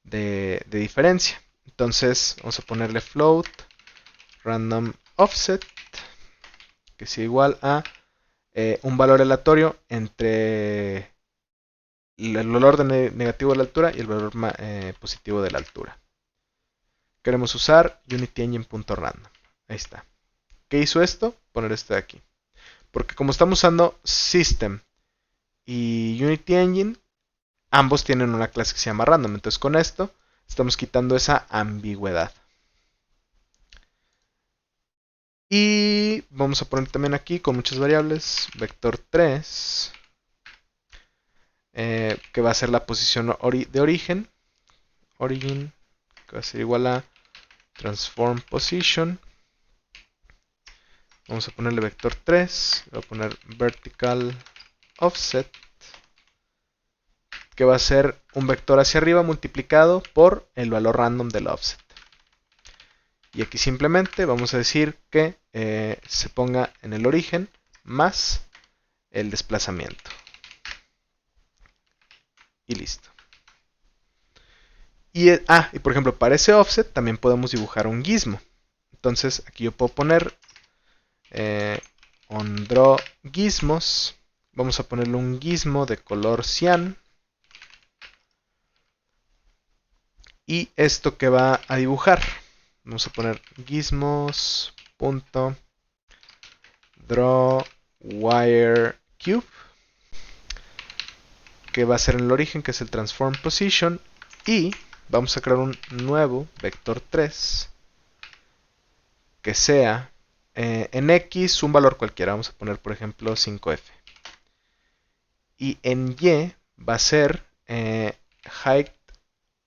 de diferencia. Entonces vamos a ponerle float random offset, que sea igual a un valor aleatorio entre el valor negativo de la altura y el valor positivo de la altura. Queremos usar unityengine.random. Ahí está. ¿Qué hizo esto? Poner esto de aquí. Porque como estamos usando System y Unity Engine, ambos tienen una clase que se llama random. Entonces con esto estamos quitando esa ambigüedad. Y vamos a poner también aquí con muchas variables, vector 3, que va a ser la posición de origen, origin, que va a ser igual a transform position. Vamos a ponerle vector 3, voy a poner vertical offset, que va a ser un vector hacia arriba multiplicado por el valor random del offset. Y aquí simplemente vamos a decir que se ponga en el origen más el desplazamiento. Y listo. Y por ejemplo, para ese offset también podemos dibujar un gizmo. Entonces aquí yo puedo poner onDrawGizmos. Vamos a ponerle un gizmo de color cian. Y esto que va a dibujar, vamos a poner gizmos.drawWireCube, que va a ser en el origen, que es el transform position. Y vamos a crear un nuevo vector 3 que sea en X un valor cualquiera. Vamos a poner, por ejemplo, 5F. Y en Y va a ser height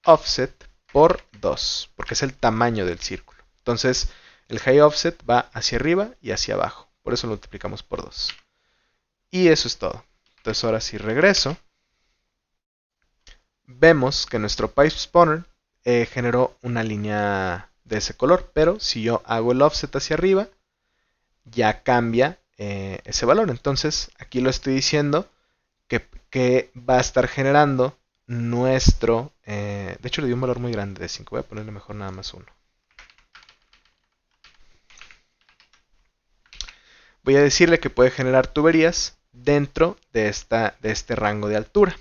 offset por 2, porque es el tamaño del círculo. Entonces, el height offset va hacia arriba y hacia abajo. Por eso lo multiplicamos por 2. Y eso es todo. Entonces, ahora si regreso, vemos que nuestro pipe spawner generó una línea de ese color, pero si yo hago el offset hacia arriba, ya cambia ese valor. Entonces, aquí lo estoy diciendo que va a estar generando nuestro... de hecho, le di un valor muy grande de 5. Voy a ponerle mejor nada más 1. Voy a decirle que puede generar tuberías dentro de este rango de altura.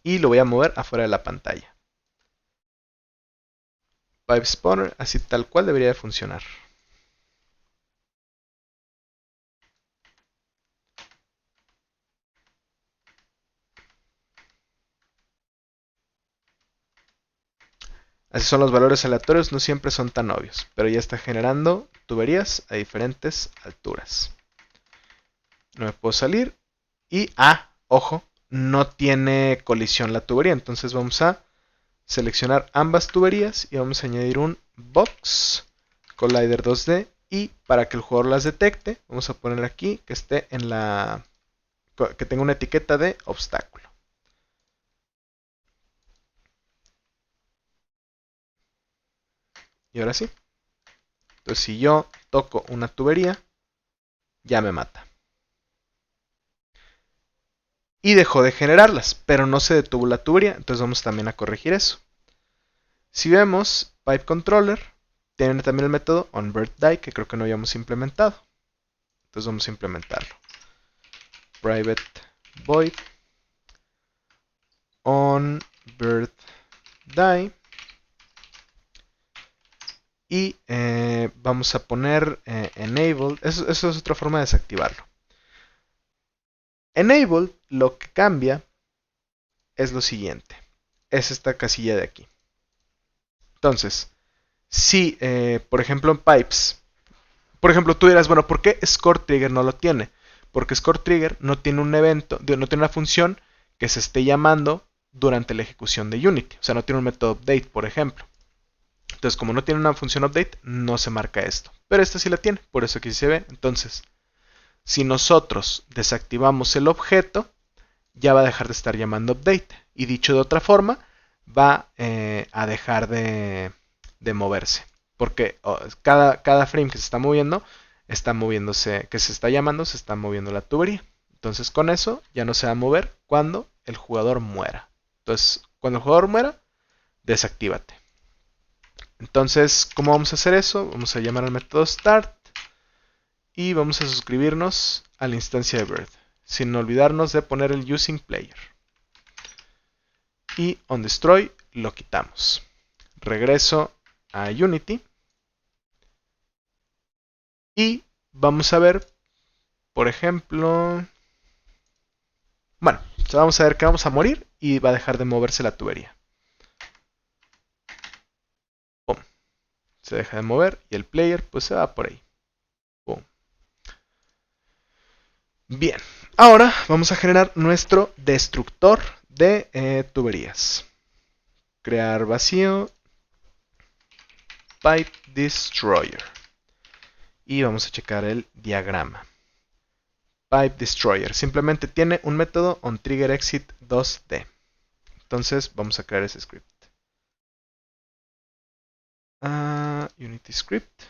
Y lo voy a mover afuera de la pantalla. Pipe Spawner, así tal cual debería de funcionar. Así son los valores aleatorios, no siempre son tan obvios, pero ya está generando tuberías a diferentes alturas. No me puedo salir y, ojo, no tiene colisión la tubería, entonces vamos a seleccionar ambas tuberías y vamos a añadir un box collider 2D y para que el jugador las detecte, vamos a poner aquí que esté en que tenga una etiqueta de obstáculo. Y ahora sí. Entonces si yo toco una tubería, ya me mata. Y dejó de generarlas, pero no se detuvo la tubería, entonces vamos también a corregir eso. Si vemos Pipe Controller, tiene también el método onBirthDie, que creo que no habíamos implementado. Entonces vamos a implementarlo. Private void onBirthDie. Y vamos a poner enable. Eso es otra forma de desactivarlo. Enable lo que cambia es lo siguiente. Es esta casilla de aquí. Entonces, si por ejemplo en pipes, por ejemplo tú dirás, bueno, ¿por qué Score Trigger no lo tiene? Porque Score Trigger no tiene un evento, no tiene una función que se esté llamando durante la ejecución de Unity. O sea, no tiene un método update, por ejemplo. Entonces, como no tiene una función update, no se marca esto. Pero esta sí la tiene, por eso aquí se ve. Entonces, si nosotros desactivamos el objeto, ya va a dejar de estar llamando update. Y dicho de otra forma, va a dejar de moverse. Porque cada frame que se está moviéndose, que se está llamando, se está moviendo la tubería. Entonces con eso ya no se va a mover cuando el jugador muera. Entonces, cuando el jugador muera, desactívate. Entonces, ¿cómo vamos a hacer eso? Vamos a llamar al método start y vamos a suscribirnos a la instancia de bird, sin olvidarnos de poner el using player. Y onDestroy lo quitamos. Regreso a Unity y vamos a ver, por ejemplo, bueno, vamos a ver que vamos a morir y va a dejar de moverse la tubería. Pum. Se deja de mover y el player pues se va por ahí. Pum. Bien, ahora vamos a generar nuestro destructor de tuberías. Crear vacío, pipe destroyer. Y vamos a checar el diagrama. Pipe destroyer simplemente tiene un método onTriggerExit 2D. Entonces vamos a crear ese script. Unity script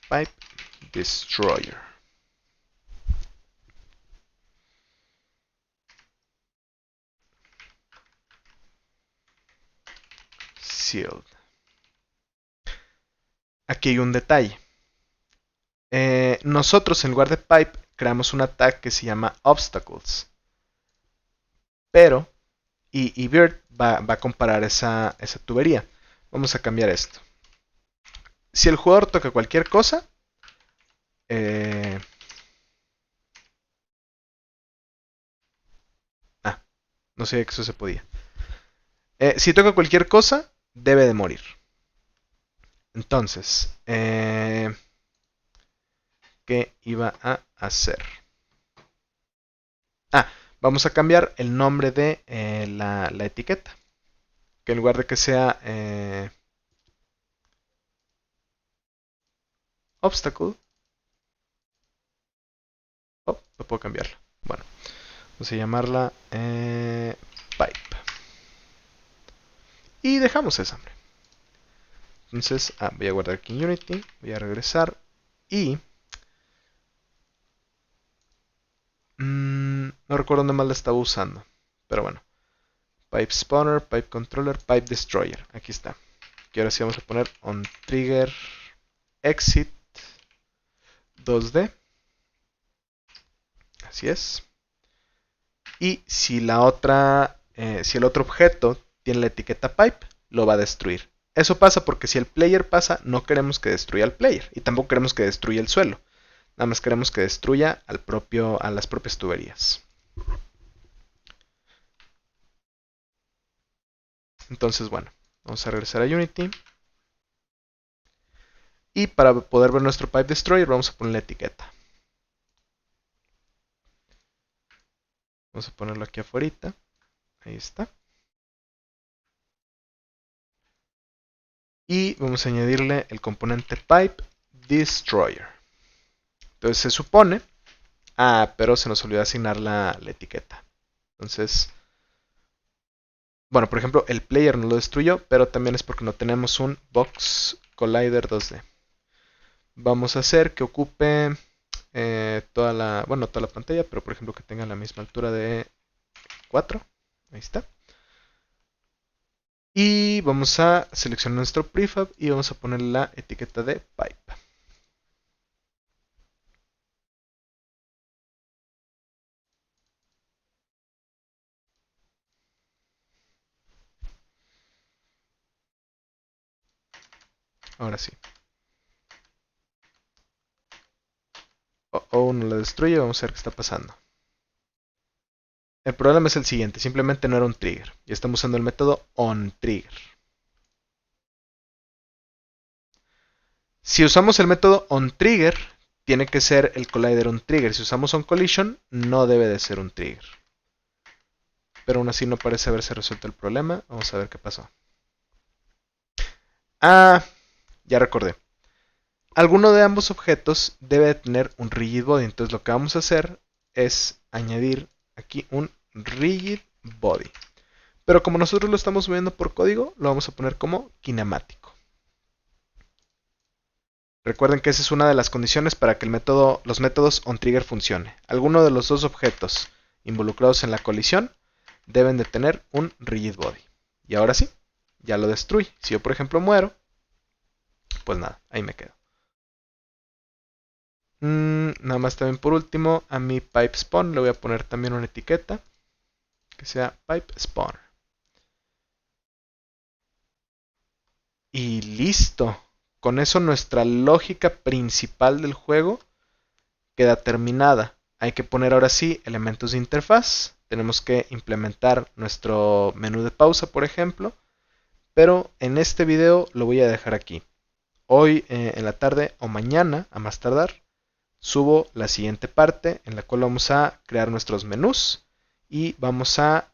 pipe destroyer. Sealed. aquí hay un detalle. Nosotros en lugar de pipe creamos un tag que se llama obstacles. Pero, y Bird va a comparar esa tubería. Vamos a cambiar esto. Si el jugador toca cualquier cosa, no sabía que eso se podía. Si toca cualquier cosa, debe de morir. Entonces, ¿qué iba a hacer? Vamos a cambiar el nombre de la etiqueta. Que en lugar de que sea obstacle, no puedo cambiarlo. Bueno, vamos a llamarla pipe. Y dejamos esa, hombre. Entonces, voy a guardar aquí en Unity, voy a regresar y no recuerdo dónde más la estaba usando, pero bueno. Pipe spawner, pipe controller, pipe destroyer. Aquí está. Y ahora sí vamos a poner on trigger exit 2D. Así es. Y si si el otro objeto tiene la etiqueta pipe, lo va a destruir. Eso pasa porque si el player pasa, no queremos que destruya al player y tampoco queremos que destruya el suelo. Nada más queremos que destruya a las propias tuberías. Entonces, bueno, vamos a regresar a Unity. Y para poder ver nuestro pipe destroyer, vamos a poner la etiqueta. Vamos a ponerlo aquí afuera. Ahí está. Y vamos a añadirle el componente pipe destroyer. Entonces se supone. Pero se nos olvidó asignar la etiqueta. Entonces, bueno, por ejemplo, el player no lo destruyó, pero también es porque no tenemos un box collider 2D. Vamos a hacer que ocupe toda la pantalla, pero por ejemplo que tenga la misma altura de 4. Ahí está. Y vamos a seleccionar nuestro prefab y vamos a poner la etiqueta de pipe. Ahora sí. No la destruye, vamos a ver qué está pasando. El problema es el siguiente, simplemente no era un trigger. Y estamos usando el método onTrigger. Si usamos el método onTrigger, tiene que ser el collider onTrigger. Si usamos onCollision, no debe de ser un trigger. Pero aún así no parece haberse resuelto el problema. Vamos a ver qué pasó. Ya recordé. Alguno de ambos objetos debe de tener un rigid body. Entonces lo que vamos a hacer es añadir aquí un rigid body. Pero como nosotros lo estamos subiendo por código, lo vamos a poner como kinemático. Recuerden que esa es una de las condiciones para que los métodos onTrigger funcione. Alguno de los dos objetos involucrados en la colisión deben de tener un rigid body. Y ahora sí, ya lo destruye. Si yo por ejemplo muero, pues nada, ahí me quedo. Nada más también por último, a mi pipe spawn le voy a poner también una etiqueta que sea pipe spawn. Y listo. Con eso nuestra lógica principal del juego queda terminada. Hay que poner ahora sí elementos de interfaz. Tenemos que implementar nuestro menú de pausa, por ejemplo. Pero en este video lo voy a dejar aquí. Hoy en la tarde o mañana, a más tardar, subo la siguiente parte en la cual vamos a crear nuestros menús y vamos a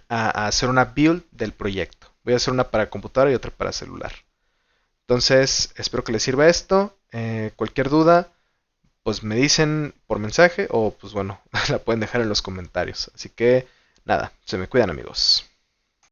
hacer una build del proyecto. Voy a hacer una para computadora y otra para celular. Entonces, espero que les sirva esto. Cualquier duda, pues me dicen por mensaje o pues bueno, la pueden dejar en los comentarios. Así que nada, se me cuidan amigos.